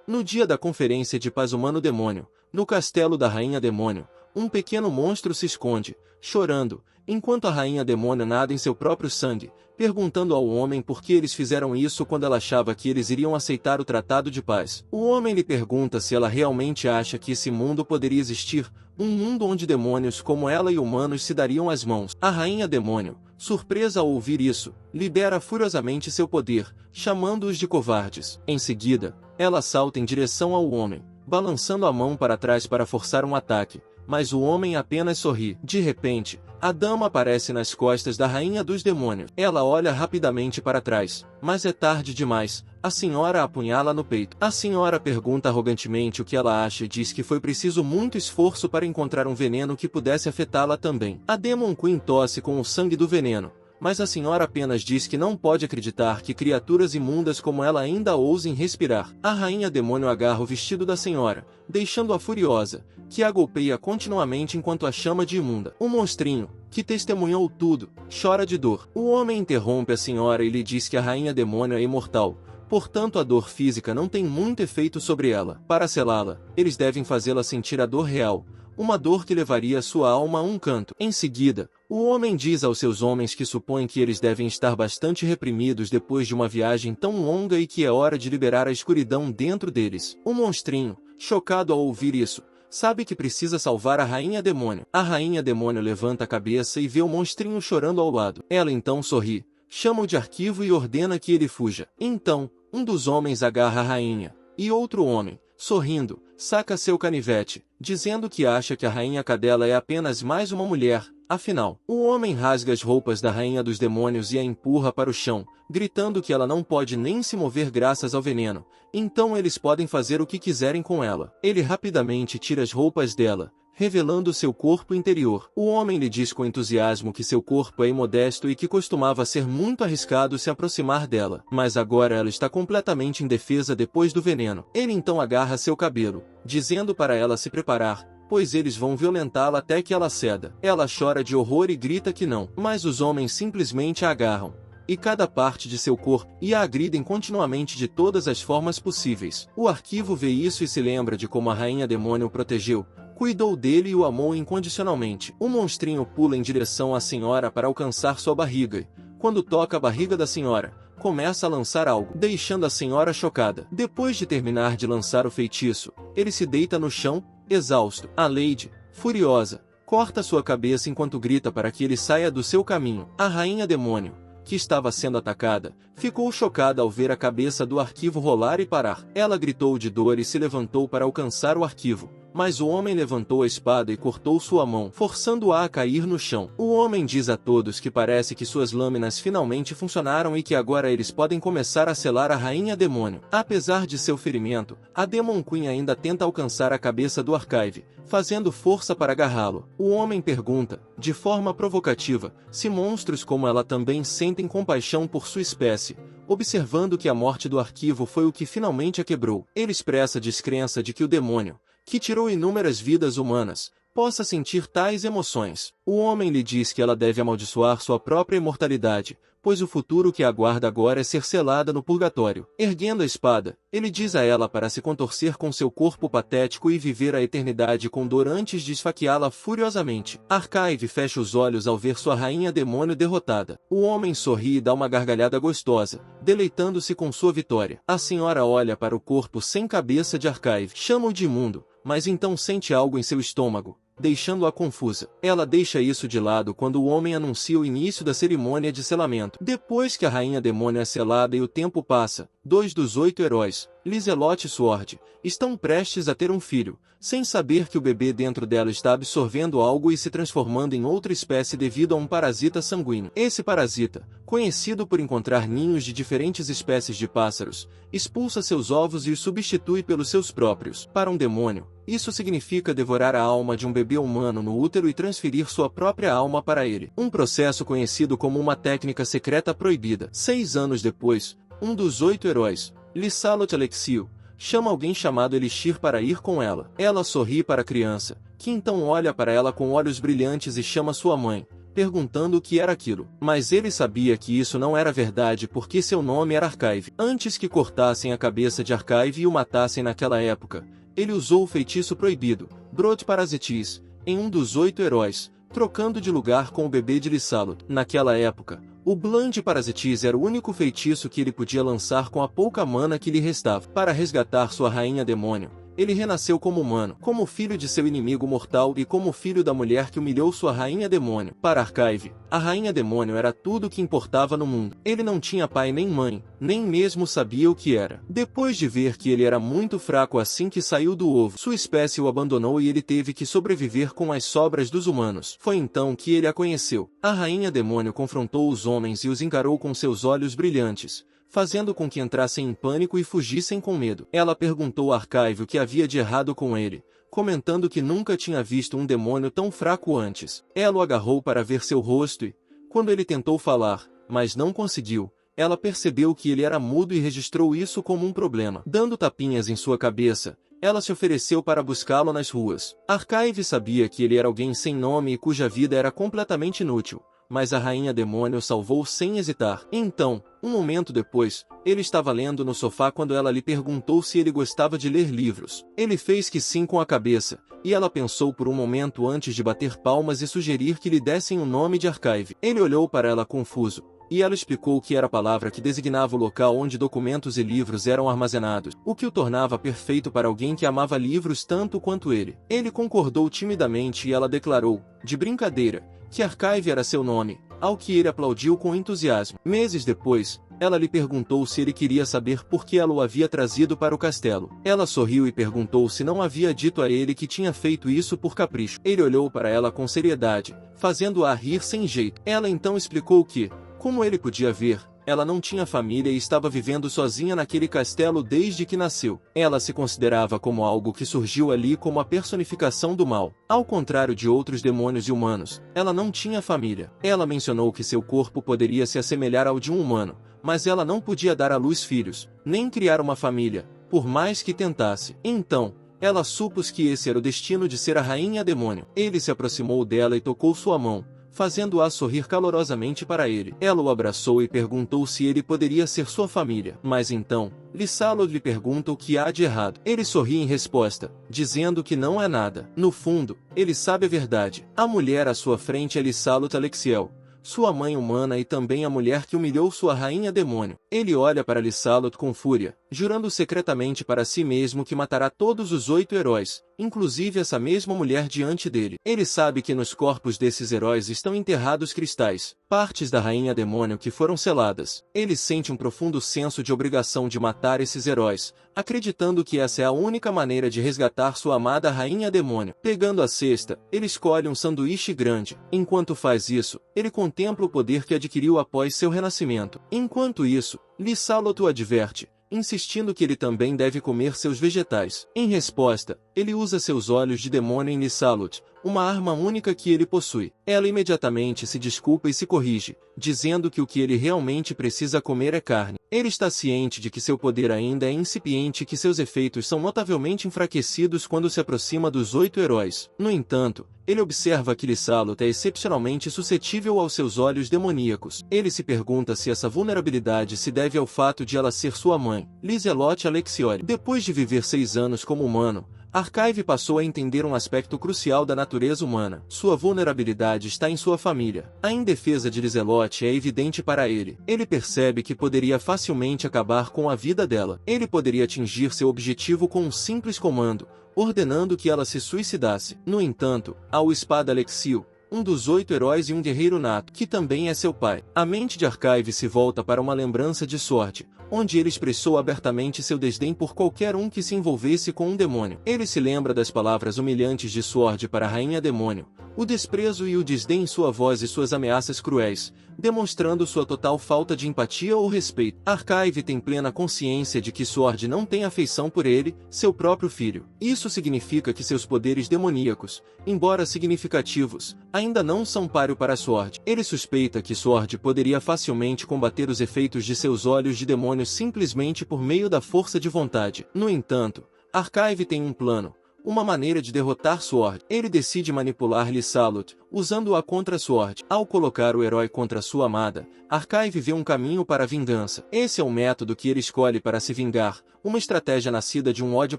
No dia da conferência de paz humano-demônio, no castelo da Rainha Demônio, um pequeno monstro se esconde, chorando, enquanto a Rainha Demônio nada em seu próprio sangue, perguntando ao homem por que eles fizeram isso quando ela achava que eles iriam aceitar o tratado de paz. O homem lhe pergunta se ela realmente acha que esse mundo poderia existir, um mundo onde demônios como ela e humanos se dariam as mãos. A Rainha Demônio, surpresa ao ouvir isso, libera furiosamente seu poder, chamando-os de covardes. Em seguida, ela salta em direção ao homem, balançando a mão para trás para forçar um ataque, mas o homem apenas sorri. De repente, a dama aparece nas costas da Rainha dos Demônios. Ela olha rapidamente para trás, mas é tarde demais. A senhora apunhala no peito. A senhora pergunta arrogantemente o que ela acha e diz que foi preciso muito esforço para encontrar um veneno que pudesse afetá-la também. A Demon Queen tosse com o sangue do veneno, mas a senhora apenas diz que não pode acreditar que criaturas imundas como ela ainda ousem respirar. A Rainha Demônio agarra o vestido da senhora, deixando-a furiosa, que a golpeia continuamente enquanto a chama de imunda. O monstrinho, que testemunhou tudo, chora de dor. O homem interrompe a senhora e lhe diz que a Rainha Demônio é imortal, portanto a dor física não tem muito efeito sobre ela. Para selá-la, eles devem fazê-la sentir a dor real, uma dor que levaria sua alma a um canto. Em seguida, o homem diz aos seus homens que supõe que eles devem estar bastante reprimidos depois de uma viagem tão longa e que é hora de liberar a escuridão dentro deles. O monstrinho, chocado ao ouvir isso, sabe que precisa salvar a Rainha Demônio. A Rainha Demônio levanta a cabeça e vê o monstrinho chorando ao lado. Ela então sorri, chama-o de arquivo e ordena que ele fuja. Então, um dos homens agarra a rainha, e outro homem, sorrindo, saca seu canivete, dizendo que acha que a Rainha Cadela é apenas mais uma mulher. Afinal, o homem rasga as roupas da Rainha dos Demônios e a empurra para o chão, gritando que ela não pode nem se mover graças ao veneno, então eles podem fazer o que quiserem com ela. Ele rapidamente tira as roupas dela, revelando seu corpo interior. O homem lhe diz com entusiasmo que seu corpo é imodesto e que costumava ser muito arriscado se aproximar dela, mas agora ela está completamente indefesa depois do veneno. Ele então agarra seu cabelo, dizendo para ela se preparar, pois eles vão violentá-la até que ela ceda. Ela chora de horror e grita que não, mas os homens simplesmente a agarram, e cada parte de seu corpo, e a agridem continuamente de todas as formas possíveis. O arquivo vê isso e se lembra de como a Rainha Demônio o protegeu, cuidou dele e o amou incondicionalmente. O monstrinho pula em direção à senhora para alcançar sua barriga e, quando toca a barriga da senhora, começa a lançar algo, deixando a senhora chocada. Depois de terminar de lançar o feitiço, ele se deita no chão, exausto. A Lady, furiosa, corta sua cabeça enquanto grita para que ele saia do seu caminho. A Rainha Demônio, que estava sendo atacada, ficou chocada ao ver a cabeça do arquivo rolar e parar. Ela gritou de dor e se levantou para alcançar o arquivo, mas o homem levantou a espada e cortou sua mão, forçando-a a cair no chão. O homem diz a todos que parece que suas lâminas finalmente funcionaram e que agora eles podem começar a selar a Rainha Demônio. Apesar de seu ferimento, a Demon Queen ainda tenta alcançar a cabeça do Archive, fazendo força para agarrá-lo. O homem pergunta, de forma provocativa, se monstros como ela também sentem compaixão por sua espécie, observando que a morte do arquivo foi o que finalmente a quebrou. Ele expressa descrença de que o demônio, que tirou inúmeras vidas humanas, possa sentir tais emoções. O homem lhe diz que ela deve amaldiçoar sua própria imortalidade, pois o futuro que aguarda agora é ser selada no purgatório. Erguendo a espada, ele diz a ela para se contorcer com seu corpo patético e viver a eternidade com dor antes de esfaqueá-la furiosamente. Archive fecha os olhos ao ver sua Rainha Demônio derrotada. O homem sorri e dá uma gargalhada gostosa, deleitando-se com sua vitória. A senhora olha para o corpo sem cabeça de Archive, chama-o de imundo, mas então sente algo em seu estômago, deixando-a confusa. Ela deixa isso de lado quando o homem anuncia o início da cerimônia de selamento. Depois que a Rainha Demônio é selada e o tempo passa, 2 dos 8 heróis, Lizelot e Sword, estão prestes a ter um filho, sem saber que o bebê dentro dela está absorvendo algo e se transformando em outra espécie devido a um parasita sanguíneo. Esse parasita, conhecido por encontrar ninhos de diferentes espécies de pássaros, expulsa seus ovos e os substitui pelos seus próprios. Para um demônio, isso significa devorar a alma de um bebê humano no útero e transferir sua própria alma para ele. Um processo conhecido como uma técnica secreta proibida. 6 anos depois, um dos 8 heróis, Lisalot Alexio, chama alguém chamado Elixir para ir com ela. Ela sorri para a criança, que então olha para ela com olhos brilhantes e chama sua mãe, perguntando o que era aquilo. Mas ele sabia que isso não era verdade porque seu nome era Archive. Antes que cortassem a cabeça de Archive e o matassem naquela época, ele usou o feitiço proibido, Brood Parasites, em um dos 8 heróis, trocando de lugar com o bebê de Lysalut. Naquela época, o Bland Parasites era o único feitiço que ele podia lançar com a pouca mana que lhe restava. Para resgatar sua rainha demônio, ele renasceu como humano, como filho de seu inimigo mortal e como filho da mulher que humilhou sua rainha demônio. Para Archive, a rainha demônio era tudo o que importava no mundo. Ele não tinha pai nem mãe, nem mesmo sabia o que era. Depois de ver que ele era muito fraco assim que saiu do ovo, sua espécie o abandonou e ele teve que sobreviver com as sobras dos humanos. Foi então que ele a conheceu. A rainha demônio confrontou os homens e os encarou com seus olhos brilhantes, fazendo com que entrassem em pânico e fugissem com medo. Ela perguntou a Archive o que havia de errado com ele, comentando que nunca tinha visto um demônio tão fraco antes. Ela o agarrou para ver seu rosto e, quando ele tentou falar, mas não conseguiu, ela percebeu que ele era mudo e registrou isso como um problema. Dando tapinhas em sua cabeça, ela se ofereceu para buscá-lo nas ruas. Archive sabia que ele era alguém sem nome e cuja vida era completamente inútil, mas a rainha demônio o salvou sem hesitar. Então, um momento depois, ele estava lendo no sofá quando ela lhe perguntou se ele gostava de ler livros. Ele fez que sim com a cabeça, e ela pensou por um momento antes de bater palmas e sugerir que lhe dessem o nome de Archive. Ele olhou para ela confuso, e ela explicou que era a palavra que designava o local onde documentos e livros eram armazenados, o que o tornava perfeito para alguém que amava livros tanto quanto ele. Ele concordou timidamente e ela declarou, de brincadeira, que Archive era seu nome, ao que ele aplaudiu com entusiasmo. Meses depois, ela lhe perguntou se ele queria saber por que ela o havia trazido para o castelo. Ela sorriu e perguntou se não havia dito a ele que tinha feito isso por capricho. Ele olhou para ela com seriedade, fazendo-a rir sem jeito. Ela então explicou que, como ele podia ver, ela não tinha família e estava vivendo sozinha naquele castelo desde que nasceu. Ela se considerava como algo que surgiu ali como a personificação do mal. Ao contrário de outros demônios e humanos, ela não tinha família. Ela mencionou que seu corpo poderia se assemelhar ao de um humano, mas ela não podia dar à luz filhos, nem criar uma família, por mais que tentasse. Então, ela supôs que esse era o destino de ser a rainha demônio. Ele se aproximou dela e tocou sua mão, fazendo-a sorrir calorosamente para ele. Ela o abraçou e perguntou se ele poderia ser sua família. Mas então, Lysalut lhe pergunta o que há de errado. Ele sorri em resposta, dizendo que não é nada. No fundo, ele sabe a verdade. A mulher à sua frente é Lysalut Alexiel, sua mãe humana e também a mulher que humilhou sua rainha demônio. Ele olha para Lysalut com fúria, jurando secretamente para si mesmo que matará todos os 8 heróis, inclusive essa mesma mulher diante dele. Ele sabe que nos corpos desses heróis estão enterrados cristais, partes da rainha demônio que foram seladas. Ele sente um profundo senso de obrigação de matar esses heróis, acreditando que essa é a única maneira de resgatar sua amada rainha demônio. Pegando a cesta, ele escolhe um sanduíche grande. Enquanto faz isso, ele contempla o poder que adquiriu após seu renascimento. Enquanto isso, Lysalut o adverte, insistindo que ele também deve comer seus vegetais. Em resposta, ele usa seus olhos de demônio em Lysalut, uma arma única que ele possui. Ela imediatamente se desculpa e se corrige, dizendo que o que ele realmente precisa comer é carne. Ele está ciente de que seu poder ainda é incipiente e que seus efeitos são notavelmente enfraquecidos quando se aproxima dos 8 heróis. No entanto, ele observa que Lysalut é excepcionalmente suscetível aos seus olhos demoníacos. Ele se pergunta se essa vulnerabilidade se deve ao fato de ela ser sua mãe, Lysalut Alexioli. Depois de viver 6 anos como humano, Archive passou a entender um aspecto crucial da natureza humana. Sua vulnerabilidade está em sua família. A indefesa de Lysalut é evidente para ele. Ele percebe que poderia facilmente acabar com a vida dela. Ele poderia atingir seu objetivo com um simples comando, ordenando que ela se suicidasse. No entanto, há o Espada Alexio, um dos 8 heróis e um guerreiro nato, que também é seu pai. A mente de Archive se volta para uma lembrança de Sword, onde ele expressou abertamente seu desdém por qualquer um que se envolvesse com um demônio. Ele se lembra das palavras humilhantes de Sword para a rainha demônio, o desprezo e o desdém em sua voz e suas ameaças cruéis, demonstrando sua total falta de empatia ou respeito. Archive tem plena consciência de que Sword não tem afeição por ele, seu próprio filho. Isso significa que seus poderes demoníacos, embora significativos, ainda não são páreo para Sword. Ele suspeita que Sword poderia facilmente combater os efeitos de seus olhos de demônio simplesmente por meio da força de vontade. No entanto, Archive tem um plano, uma maneira de derrotar Sword. Ele decide manipular Lysalut, usando-a contra Sword. Ao colocar o herói contra sua amada, Archive vê um caminho para a vingança. Esse é o método que ele escolhe para se vingar, uma estratégia nascida de um ódio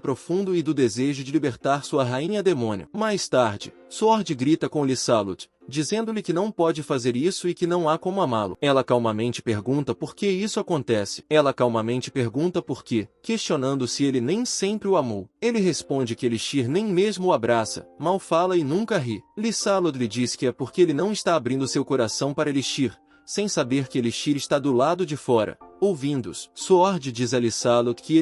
profundo e do desejo de libertar sua rainha demônio. Mais tarde, Sword grita com Lysalut, dizendo-lhe que não pode fazer isso e que não há como amá-lo. Ela calmamente pergunta por que isso acontece. Questionando se ele nem sempre o amou. Ele responde que Elixir nem mesmo o abraça, mal fala e nunca ri. Lysalut lhe diz que é porque ele não está abrindo seu coração para Elixir, sem saber que Elixir está do lado de fora, ouvindo-os. Sword diz a Lysalut que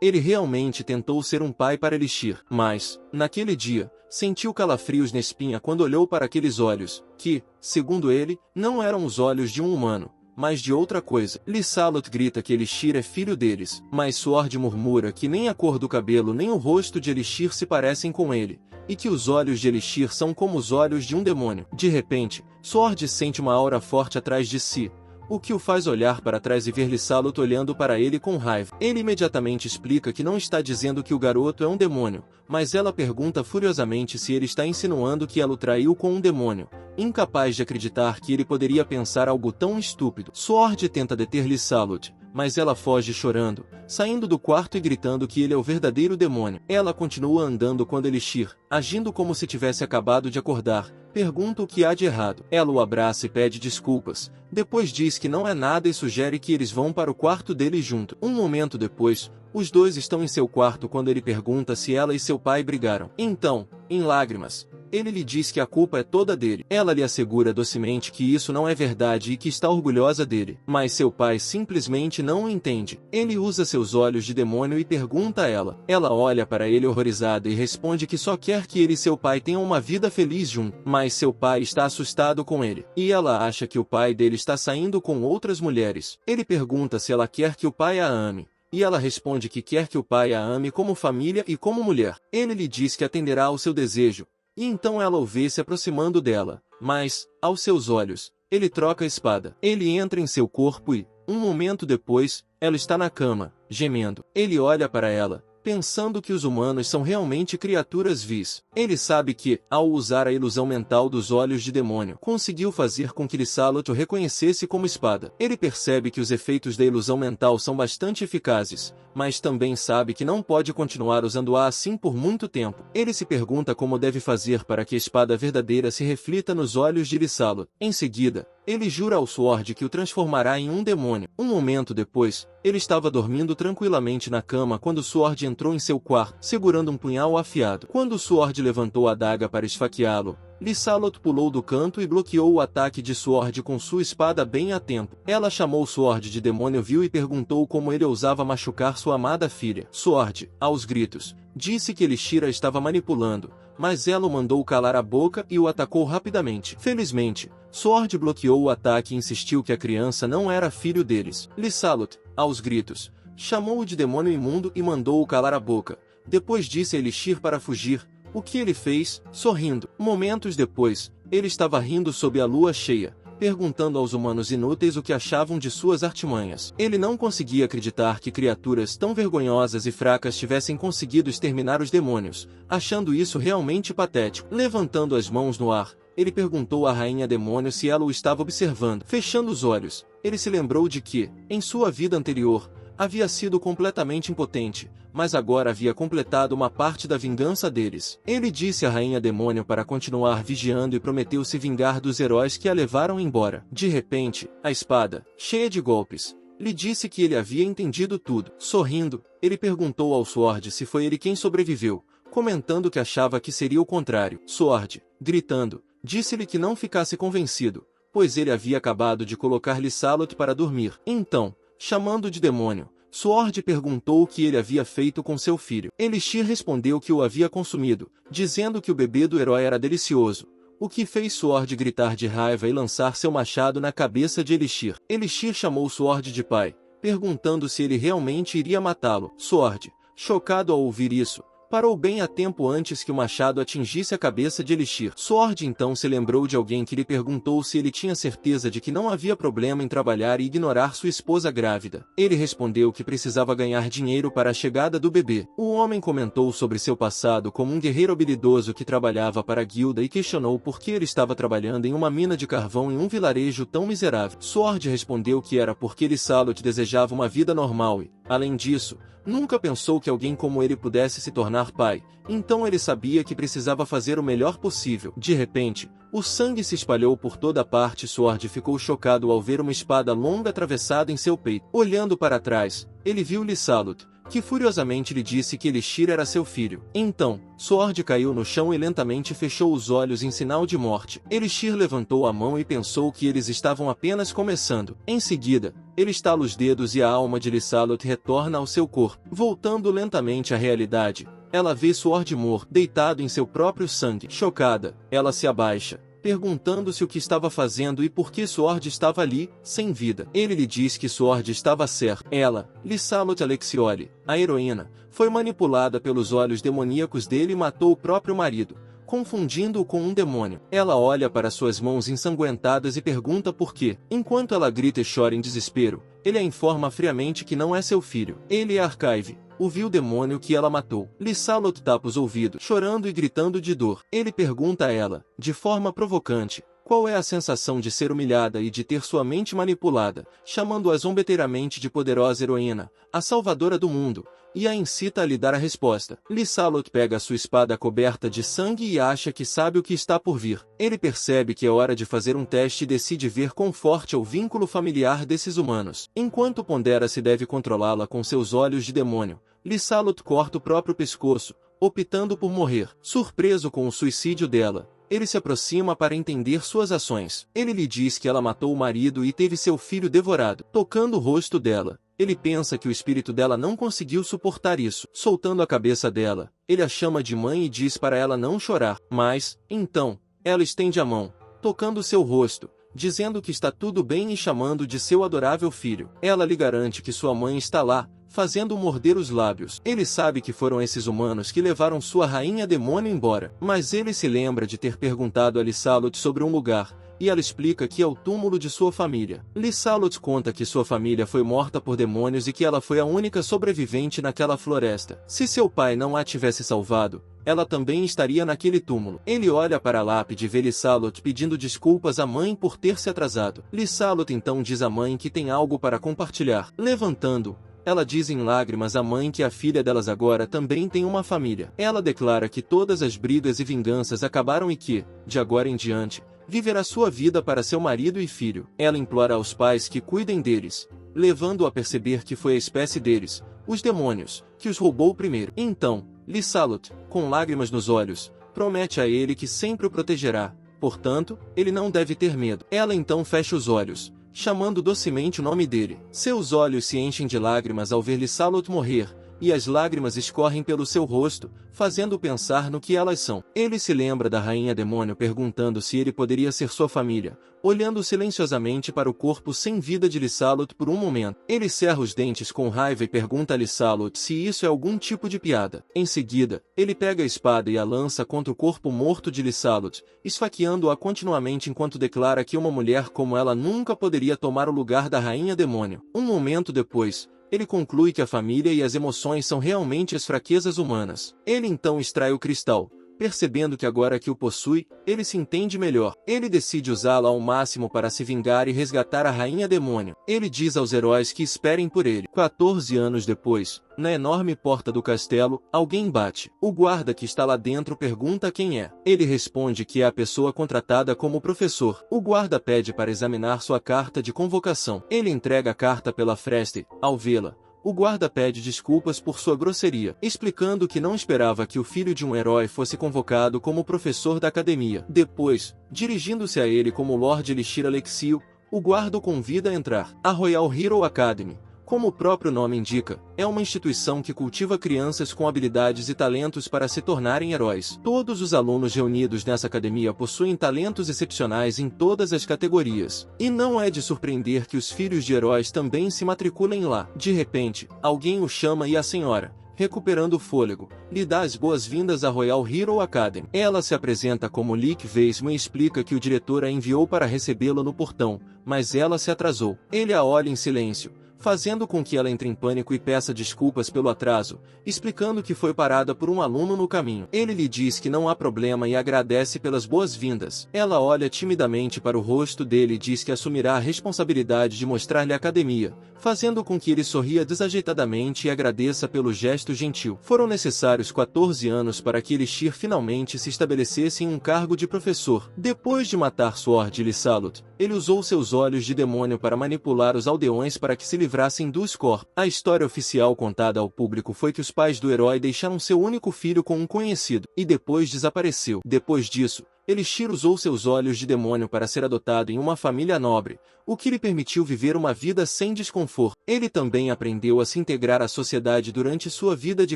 ele realmente tentou ser um pai para Elixir, mas, naquele dia, sentiu calafrios na espinha quando olhou para aqueles olhos, que, segundo ele, não eram os olhos de um humano, mas de outra coisa. Lysalut grita que Elixir é filho deles, mas Sword murmura que nem a cor do cabelo nem o rosto de Elixir se parecem com ele, e que os olhos de Elixir são como os olhos de um demônio. De repente, Sword sente uma aura forte atrás de si, o que o faz olhar para trás e ver Lysalut olhando para ele com raiva. Ele imediatamente explica que não está dizendo que o garoto é um demônio, mas ela pergunta furiosamente se ele está insinuando que ela o traiu com um demônio, incapaz de acreditar que ele poderia pensar algo tão estúpido. Sword tenta deter Lysalut, mas ela foge chorando, saindo do quarto e gritando que ele é o verdadeiro demônio. Ela continua andando quando Elixir, agindo como se tivesse acabado de acordar, pergunta o que há de errado. Ela o abraça e pede desculpas, depois diz que não é nada e sugere que eles vão para o quarto dele junto. Um momento depois, os dois estão em seu quarto quando ele pergunta se ela e seu pai brigaram. Então, em lágrimas, ele lhe diz que a culpa é toda dele. Ela lhe assegura docemente que isso não é verdade e que está orgulhosa dele. Mas seu pai simplesmente não o entende. Ele usa seus olhos de demônio e pergunta a ela. Ela olha para ele horrorizada e responde que só quer que ele e seu pai tenham uma vida feliz juntos. Mas seu pai está assustado com ele. E ela acha que o pai dele está saindo com outras mulheres. Ele pergunta se ela quer que o pai a ame. E ela responde que quer que o pai a ame como família e como mulher. Ele lhe diz que atenderá ao seu desejo. E então ela o vê se aproximando dela, mas, aos seus olhos, ele troca a espada. Ele entra em seu corpo e, um momento depois, ela está na cama, gemendo. Ele olha para ela, pensando que os humanos são realmente criaturas vis. Ele sabe que, ao usar a ilusão mental dos olhos de demônio, conseguiu fazer com que Lysalut o reconhecesse como espada. Ele percebe que os efeitos da ilusão mental são bastante eficazes, mas também sabe que não pode continuar usando-a assim por muito tempo. Ele se pergunta como deve fazer para que a espada verdadeira se reflita nos olhos de Lysalut. Em seguida, ele jura ao Sword que o transformará em um demônio. Um momento depois, ele estava dormindo tranquilamente na cama quando Sword entrou em seu quarto, segurando um punhal afiado. Quando Sword levantou a adaga para esfaqueá-lo, Lysalut pulou do canto e bloqueou o ataque de Sword com sua espada bem a tempo. Ela chamou Sword de demônio vil e perguntou como ele ousava machucar sua amada filha. Sword, aos gritos, disse que Elixir a estava manipulando, mas ela o mandou calar a boca e o atacou rapidamente. Felizmente, Sword bloqueou o ataque e insistiu que a criança não era filho deles. Lysalut, aos gritos, chamou-o de demônio imundo e mandou-o calar a boca. Depois disse a Elixir para fugir, o que ele fez, sorrindo. Momentos depois, ele estava rindo sob a lua cheia, perguntando aos humanos inúteis o que achavam de suas artimanhas. Ele não conseguia acreditar que criaturas tão vergonhosas e fracas tivessem conseguido exterminar os demônios, achando isso realmente patético. Levantando as mãos no ar, ele perguntou à rainha demônio se ela o estava observando. Fechando os olhos, ele se lembrou de que, em sua vida anterior, havia sido completamente impotente, mas agora havia completado uma parte da vingança deles. Ele disse à rainha demônio para continuar vigiando e prometeu se vingar dos heróis que a levaram embora. De repente, a espada, cheia de golpes, lhe disse que ele havia entendido tudo. Sorrindo, ele perguntou ao Sword se foi ele quem sobreviveu, comentando que achava que seria o contrário. Sword, gritando, disse-lhe que não ficasse convencido, pois ele havia acabado de colocar Lysalut para dormir. Então, chamando de demônio, Sword perguntou o que ele havia feito com seu filho. Elixir respondeu que o havia consumido, dizendo que o bebê do herói era delicioso, o que fez Sword gritar de raiva e lançar seu machado na cabeça de Elixir. Elixir chamou Sword de pai, perguntando se ele realmente iria matá-lo. Sword, chocado ao ouvir isso, Parou bem a tempo antes que o machado atingisse a cabeça de Elixir. Sword então se lembrou de alguém que lhe perguntou se ele tinha certeza de que não havia problema em trabalhar e ignorar sua esposa grávida. Ele respondeu que precisava ganhar dinheiro para a chegada do bebê. O homem comentou sobre seu passado como um guerreiro habilidoso que trabalhava para a guilda e questionou por que ele estava trabalhando em uma mina de carvão em um vilarejo tão miserável. Sword respondeu que era porque Lysalut desejava uma vida normal e, além disso, nunca pensou que alguém como ele pudesse se tornar pai, então ele sabia que precisava fazer o melhor possível. De repente, o sangue se espalhou por toda parte e Sword ficou chocado ao ver uma espada longa atravessada em seu peito. Olhando para trás, ele viu Lysalut, que furiosamente lhe disse que Elixir era seu filho. Então, Sword caiu no chão e lentamente fechou os olhos em sinal de morte. Elixir levantou a mão e pensou que eles estavam apenas começando. Em seguida, ele estala os dedos e a alma de Lysalut retorna ao seu corpo. Voltando lentamente à realidade, ela vê Sword morto, deitado em seu próprio sangue. Chocada, ela se abaixa, perguntando-se o que estava fazendo e por que Sword estava ali, sem vida. Ele lhe diz que Sword estava certo. Ela, Lysalut Alexioli, a heroína, foi manipulada pelos olhos demoníacos dele e matou o próprio marido, confundindo-o com um demônio. Ela olha para suas mãos ensanguentadas e pergunta por quê. Enquanto ela grita e chora em desespero, ele a informa friamente que não é seu filho. Ele é Archive, o vil demônio que ela matou. Lysalut tapa os ouvidos, chorando e gritando de dor. Ele pergunta a ela, de forma provocante, qual é a sensação de ser humilhada e de ter sua mente manipulada, chamando-a zombeteiramente de poderosa heroína, a salvadora do mundo, e a incita a lhe dar a resposta. Lysalut pega a sua espada coberta de sangue e acha que sabe o que está por vir. Ele percebe que é hora de fazer um teste e decide ver quão forte é o vínculo familiar desses humanos. Enquanto pondera se deve controlá-la com seus olhos de demônio, Lysalut corta o próprio pescoço, optando por morrer. Surpreso com o suicídio dela, ele se aproxima para entender suas ações. Ele lhe diz que ela matou o marido e teve seu filho devorado. Tocando o rosto dela, ele pensa que o espírito dela não conseguiu suportar isso. Soltando a cabeça dela, ele a chama de mãe e diz para ela não chorar. Mas, então, ela estende a mão, tocando seu rosto, dizendo que está tudo bem e chamando de seu adorável filho. Ela lhe garante que sua mãe está lá, fazendo-o morder os lábios. Ele sabe que foram esses humanos que levaram sua rainha demônio embora. Mas ele se lembra de ter perguntado a Lysalut sobre um lugar, e ela explica que é o túmulo de sua família. Lysalut conta que sua família foi morta por demônios e que ela foi a única sobrevivente naquela floresta. Se seu pai não a tivesse salvado, ela também estaria naquele túmulo. Ele olha para a lápide e vê Lysalut pedindo desculpas à mãe por ter se atrasado. Lysalut então diz à mãe que tem algo para compartilhar. Levantando, ela diz em lágrimas à mãe que a filha delas agora também tem uma família. Ela declara que todas as brigas e vinganças acabaram e que, de agora em diante, viverá sua vida para seu marido e filho. Ela implora aos pais que cuidem deles, levando-o a perceber que foi a espécie deles, os demônios, que os roubou primeiro. Então, Lysalut, com lágrimas nos olhos, promete a ele que sempre o protegerá. Portanto, ele não deve ter medo. Ela então fecha os olhos, chamando docemente o nome dele. Seus olhos se enchem de lágrimas ao ver Lysalut morrer, e as lágrimas escorrem pelo seu rosto, fazendo pensar no que elas são. Ele se lembra da rainha demônio perguntando se ele poderia ser sua família, olhando silenciosamente para o corpo sem vida de Lysalut por um momento. Ele cerra os dentes com raiva e pergunta a Lysalut se isso é algum tipo de piada. Em seguida, ele pega a espada e a lança contra o corpo morto de Lysalut, esfaqueando-a continuamente enquanto declara que uma mulher como ela nunca poderia tomar o lugar da rainha demônio. Um momento depois, ele conclui que a família e as emoções são realmente as fraquezas humanas. Ele então extrai o cristal, percebendo que agora que o possui, ele se entende melhor. Ele decide usá-lo ao máximo para se vingar e resgatar a rainha demônio. Ele diz aos heróis que esperem por ele. 14 anos depois, na enorme porta do castelo, alguém bate. O guarda que está lá dentro pergunta quem é. Ele responde que é a pessoa contratada como professor. O guarda pede para examinar sua carta de convocação. Ele entrega a carta pela fresta. Ao vê-la, o guarda pede desculpas por sua grosseria, explicando que não esperava que o filho de um herói fosse convocado como professor da academia. Depois, dirigindo-se a ele como Lord Elixir Alexio, o guarda o convida a entrar. A Royal Hero Academy, como o próprio nome indica, é uma instituição que cultiva crianças com habilidades e talentos para se tornarem heróis. Todos os alunos reunidos nessa academia possuem talentos excepcionais em todas as categorias. E não é de surpreender que os filhos de heróis também se matriculem lá. De repente, alguém o chama e a senhora, recuperando o fôlego, lhe dá as boas-vindas à Royal Hero Academy. Ela se apresenta como Lick Weissman e explica que o diretor a enviou para recebê-la no portão, mas ela se atrasou. Ele a olha em silêncio, fazendo com que ela entre em pânico e peça desculpas pelo atraso, explicando que foi parada por um aluno no caminho. Ele lhe diz que não há problema e agradece pelas boas-vindas. Ela olha timidamente para o rosto dele e diz que assumirá a responsabilidade de mostrar-lhe a academia, fazendo com que ele sorria desajeitadamente e agradeça pelo gesto gentil. Foram necessários 14 anos para que Elixir finalmente se estabelecesse em um cargo de professor. Depois de matar Sword e Lysalut, ele usou seus olhos de demônio para manipular os aldeões para que se livrassem dos corpos. A história oficial contada ao público foi que os pais do herói deixaram seu único filho com um conhecido, e depois desapareceu. Depois disso, Elixir usou seus olhos de demônio para ser adotado em uma família nobre, o que lhe permitiu viver uma vida sem desconforto. Ele também aprendeu a se integrar à sociedade durante sua vida de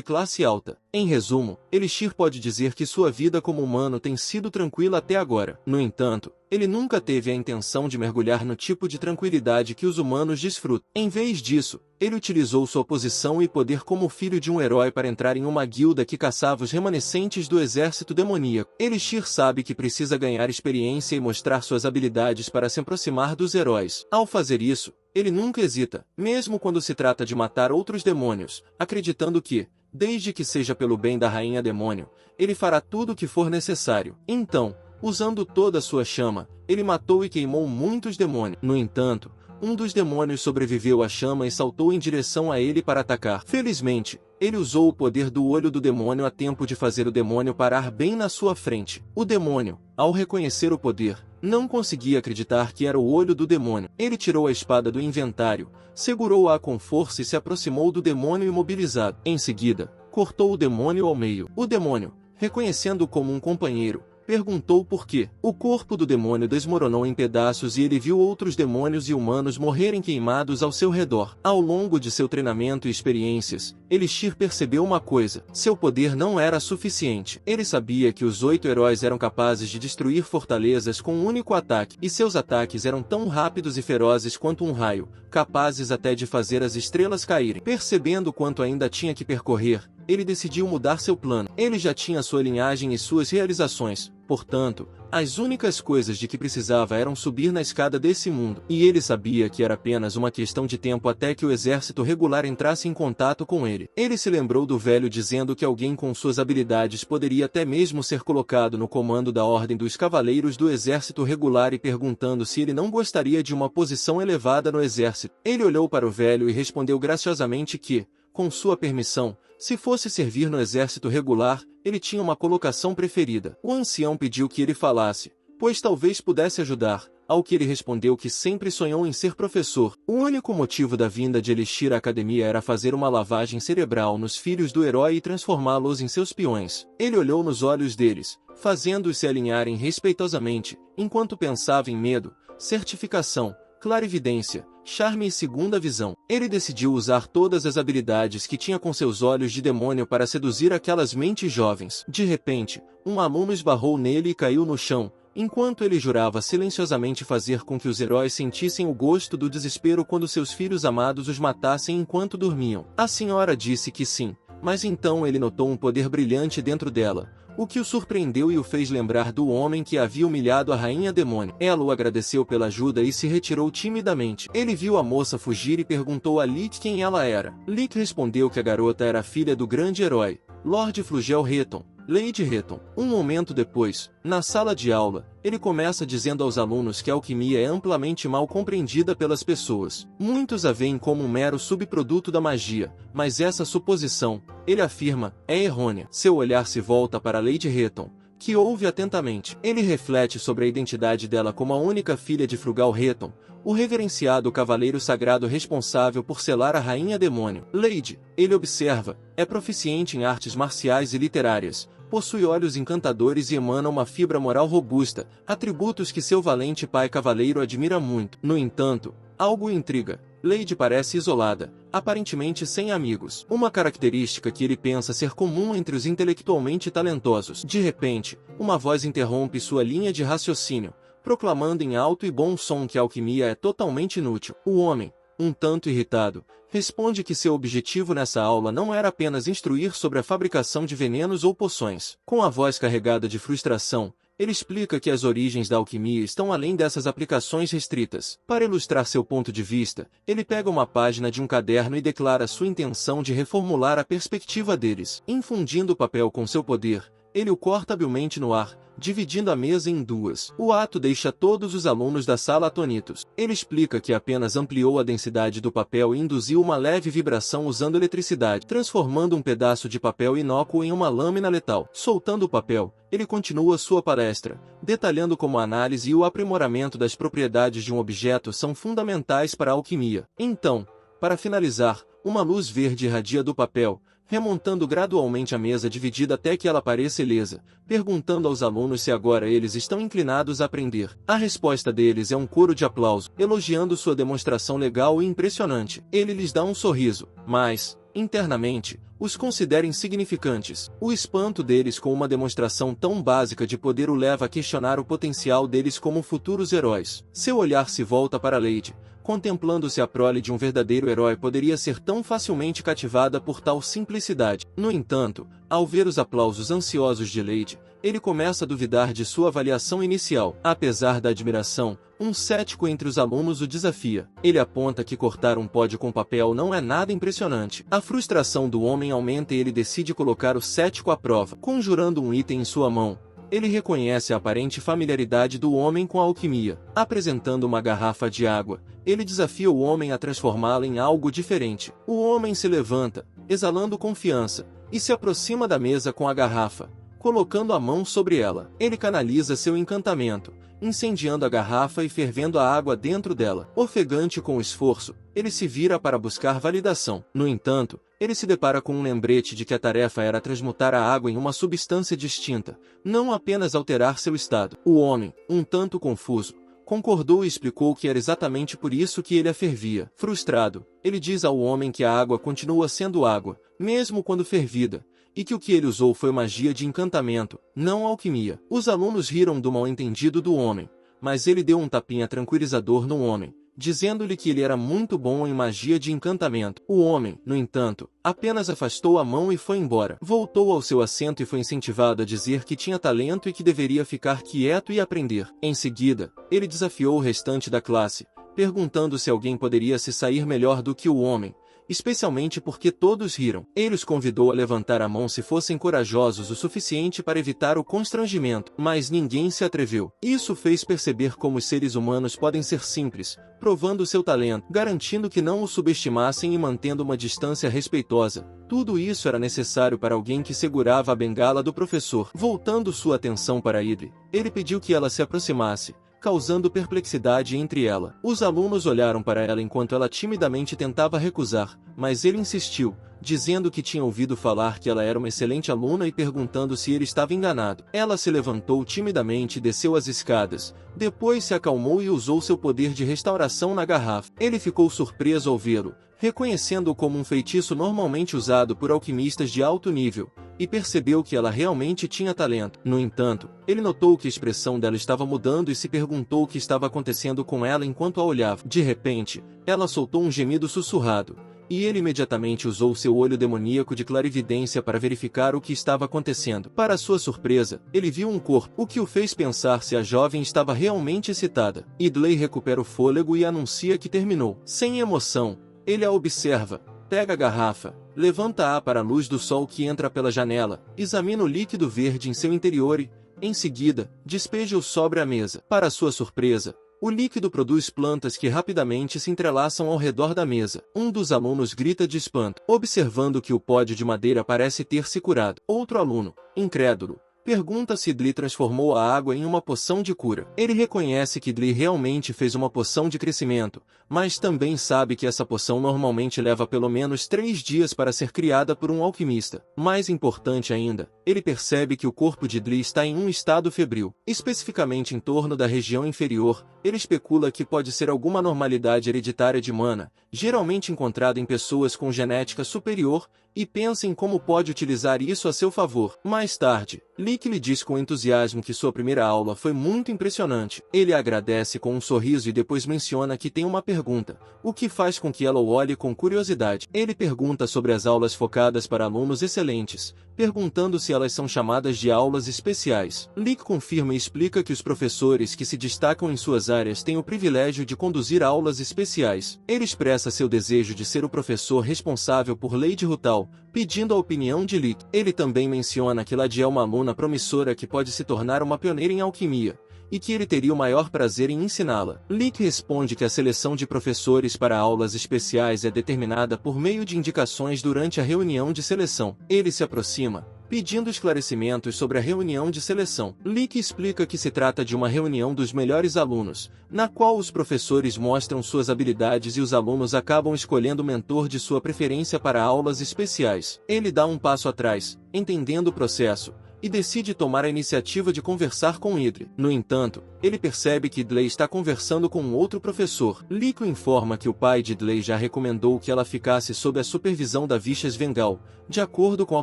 classe alta. Em resumo, Elixir pode dizer que sua vida como humano tem sido tranquila até agora. No entanto, ele nunca teve a intenção de mergulhar no tipo de tranquilidade que os humanos desfrutam. Em vez disso, ele utilizou sua posição e poder como filho de um herói para entrar em uma guilda que caçava os remanescentes do exército demoníaco. Elixir sabe que precisa ganhar experiência e mostrar suas habilidades para se aproximar dos heróis. Ao fazer isso, ele nunca hesita, mesmo quando se trata de matar outros demônios, acreditando que, desde que seja pelo bem da Rainha Demônio, ele fará tudo o que for necessário. Então, usando toda a sua chama, ele matou e queimou muitos demônios. No entanto, um dos demônios sobreviveu à chama e saltou em direção a ele para atacar. Felizmente, ele usou o poder do olho do demônio a tempo de fazer o demônio parar bem na sua frente. O demônio, ao reconhecer o poder, não conseguia acreditar que era o olho do demônio. Ele tirou a espada do inventário, segurou-a com força e se aproximou do demônio imobilizado. Em seguida, cortou o demônio ao meio. O demônio, reconhecendo-o como um companheiro, perguntou por quê. O corpo do demônio desmoronou em pedaços e ele viu outros demônios e humanos morrerem queimados ao seu redor. Ao longo de seu treinamento e experiências, Elixir percebeu uma coisa: seu poder não era suficiente. Ele sabia que os 8 heróis eram capazes de destruir fortalezas com um único ataque, e seus ataques eram tão rápidos e ferozes quanto um raio, capazes até de fazer as estrelas caírem. Percebendo quanto ainda tinha que percorrer, ele decidiu mudar seu plano. Ele já tinha sua linhagem e suas realizações, portanto, as únicas coisas de que precisava eram subir na escada desse mundo. E ele sabia que era apenas uma questão de tempo até que o exército regular entrasse em contato com ele. Ele se lembrou do velho dizendo que alguém com suas habilidades poderia até mesmo ser colocado no comando da Ordem dos Cavaleiros do Exército Regular e perguntando se ele não gostaria de uma posição elevada no exército. Ele olhou para o velho e respondeu graciosamente que, com sua permissão, se fosse servir no exército regular, ele tinha uma colocação preferida. O ancião pediu que ele falasse, pois talvez pudesse ajudar, ao que ele respondeu que sempre sonhou em ser professor. O único motivo da vinda de Elixir à academia era fazer uma lavagem cerebral nos filhos do herói e transformá-los em seus peões. Ele olhou nos olhos deles, fazendo-os se alinharem respeitosamente, enquanto pensava em medo, certificação, clarividência, charme e segunda visão. Ele decidiu usar todas as habilidades que tinha com seus olhos de demônio para seduzir aquelas mentes jovens. De repente, um aluno esbarrou nele e caiu no chão, enquanto ele jurava silenciosamente fazer com que os heróis sentissem o gosto do desespero quando seus filhos amados os matassem enquanto dormiam. A senhora disse que sim, mas então ele notou um poder brilhante dentro dela, o que o surpreendeu e o fez lembrar do homem que havia humilhado a Rainha Demônio. Ela o agradeceu pela ajuda e se retirou timidamente. Ele viu a moça fugir e perguntou a Lick quem ela era. Lick respondeu que a garota era filha do grande herói, Lord Flugel Retton, Lady Retton. Um momento depois, na sala de aula, ele começa dizendo aos alunos que a alquimia é amplamente mal compreendida pelas pessoas. Muitos a veem como um mero subproduto da magia, mas essa suposição, ele afirma, é errônea. Seu olhar se volta para Lady Retton, que ouve atentamente. Ele reflete sobre a identidade dela como a única filha de Frugal Retton, o reverenciado cavaleiro sagrado responsável por selar a Rainha Demônio. Lady, ele observa, é proficiente em artes marciais e literárias, possui olhos encantadores e emana uma fibra moral robusta, atributos que seu valente pai cavaleiro admira muito. No entanto, algo o intriga. Lady parece isolada, aparentemente sem amigos. Uma característica que ele pensa ser comum entre os intelectualmente talentosos. De repente, uma voz interrompe sua linha de raciocínio, proclamando em alto e bom som que a alquimia é totalmente inútil. O homem, um tanto irritado, responde que seu objetivo nessa aula não era apenas instruir sobre a fabricação de venenos ou poções. Com a voz carregada de frustração, ele explica que as origens da alquimia estão além dessas aplicações restritas. Para ilustrar seu ponto de vista, ele pega uma página de um caderno e declara sua intenção de reformular a perspectiva deles. Infundindo o papel com seu poder, ele o corta habilmente no ar, dividindo a mesa em duas. O ato deixa todos os alunos da sala atônitos. Ele explica que apenas ampliou a densidade do papel e induziu uma leve vibração usando eletricidade, transformando um pedaço de papel inócuo em uma lâmina letal. Soltando o papel, ele continua sua palestra, detalhando como a análise e o aprimoramento das propriedades de um objeto são fundamentais para a alquimia. Então, para finalizar, uma luz verde irradia do papel, remontando gradualmente a mesa dividida até que ela pareça ilesa, perguntando aos alunos se agora eles estão inclinados a aprender. A resposta deles é um coro de aplauso, elogiando sua demonstração legal e impressionante. Ele lhes dá um sorriso, mas, internamente, os considera insignificantes. O espanto deles com uma demonstração tão básica de poder o leva a questionar o potencial deles como futuros heróis. Seu olhar se volta para Lady, contemplando se a prole de um verdadeiro herói poderia ser tão facilmente cativada por tal simplicidade. No entanto, ao ver os aplausos ansiosos de Lady, ele começa a duvidar de sua avaliação inicial. Apesar da admiração, um cético entre os alunos o desafia. Ele aponta que cortar um pódio com papel não é nada impressionante. A frustração do homem aumenta e ele decide colocar o cético à prova. Conjurando um item em sua mão, ele reconhece a aparente familiaridade do homem com a alquimia. Apresentando uma garrafa de água, ele desafia o homem a transformá-la em algo diferente. O homem se levanta, exalando confiança, e se aproxima da mesa com a garrafa, colocando a mão sobre ela. Ele canaliza seu encantamento, incendiando a garrafa e fervendo a água dentro dela. Ofegante com o esforço, ele se vira para buscar validação. No entanto, ele se depara com um lembrete de que a tarefa era transmutar a água em uma substância distinta, não apenas alterar seu estado. O homem, um tanto confuso, concordou e explicou que era exatamente por isso que ele a fervia. Frustrado, ele diz ao homem que a água continua sendo água, mesmo quando fervida, e que o que ele usou foi magia de encantamento, não alquimia. Os alunos riram do mal-entendido do homem, mas ele deu um tapinha tranquilizador no homem, dizendo-lhe que ele era muito bom em magia de encantamento. O homem, no entanto, apenas afastou a mão e foi embora. Voltou ao seu assento e foi incentivado a dizer que tinha talento e que deveria ficar quieto e aprender. Em seguida, ele desafiou o restante da classe, perguntando se alguém poderia se sair melhor do que o homem, especialmente porque todos riram. Ele os convidou a levantar a mão se fossem corajosos o suficiente para evitar o constrangimento, mas ninguém se atreveu. Isso fez perceber como os seres humanos podem ser simples, provando seu talento, garantindo que não o subestimassem e mantendo uma distância respeitosa. Tudo isso era necessário para alguém que segurava a bengala do professor. Voltando sua atenção para Idri, ele pediu que ela se aproximasse, causando perplexidade entre ela. Os alunos olharam para ela enquanto ela timidamente tentava recusar, mas ele insistiu, dizendo que tinha ouvido falar que ela era uma excelente aluna e perguntando se ele estava enganado. Ela se levantou timidamente e desceu as escadas, depois se acalmou e usou seu poder de restauração na garrafa. Ele ficou surpreso ao vê-lo, reconhecendo-o como um feitiço normalmente usado por alquimistas de alto nível, e percebeu que ela realmente tinha talento. No entanto, ele notou que a expressão dela estava mudando e se perguntou o que estava acontecendo com ela enquanto a olhava. De repente, ela soltou um gemido sussurrado, e ele imediatamente usou seu olho demoníaco de clarividência para verificar o que estava acontecendo. Para sua surpresa, ele viu um corpo, o que o fez pensar se a jovem estava realmente excitada. Idley recupera o fôlego e anuncia que terminou. Sem emoção, ele a observa, pega a garrafa, levanta-a para a luz do sol que entra pela janela, examina o líquido verde em seu interior e, em seguida, despeja-o sobre a mesa. Para sua surpresa, o líquido produz plantas que rapidamente se entrelaçam ao redor da mesa. Um dos alunos grita de espanto, observando que o pódio de madeira parece ter se curado. Outro aluno, incrédulo, pergunta se Idli transformou a água em uma poção de cura. Ele reconhece que Idli realmente fez uma poção de crescimento, mas também sabe que essa poção normalmente leva pelo menos 3 dias para ser criada por um alquimista. Mais importante ainda, ele percebe que o corpo de Idli está em um estado febril, especificamente em torno da região inferior. Ele especula que pode ser alguma anormalidade hereditária de mana, geralmente encontrado em pessoas com genética superior, e pensa em como pode utilizar isso a seu favor. Mais tarde, Lick lhe diz com entusiasmo que sua primeira aula foi muito impressionante. Ele agradece com um sorriso e depois menciona que tem uma pergunta, o que faz com que ela o olhe com curiosidade. Ele pergunta sobre as aulas focadas para alunos excelentes, perguntando se elas são chamadas de aulas especiais. Lick confirma e explica que os professores que se destacam em suas áreas têm o privilégio de conduzir aulas especiais. Ele expressa seu desejo de ser o professor responsável por Lady Rutal, pedindo a opinião de Lick. Ele também menciona que Lady é uma aluna promissora que pode se tornar uma pioneira em alquimia, e que ele teria o maior prazer em ensiná-la. Lick responde que a seleção de professores para aulas especiais é determinada por meio de indicações durante a reunião de seleção. Ele se aproxima, pedindo esclarecimentos sobre a reunião de seleção. Lick explica que se trata de uma reunião dos melhores alunos, na qual os professores mostram suas habilidades e os alunos acabam escolhendo o mentor de sua preferência para aulas especiais. Ele dá um passo atrás, entendendo o processo, e decide tomar a iniciativa de conversar com Idri. No entanto, ele percebe que Idley está conversando com um outro professor. Lick o informa que o pai de Idley já recomendou que ela ficasse sob a supervisão da Vishas Vengal, de acordo com a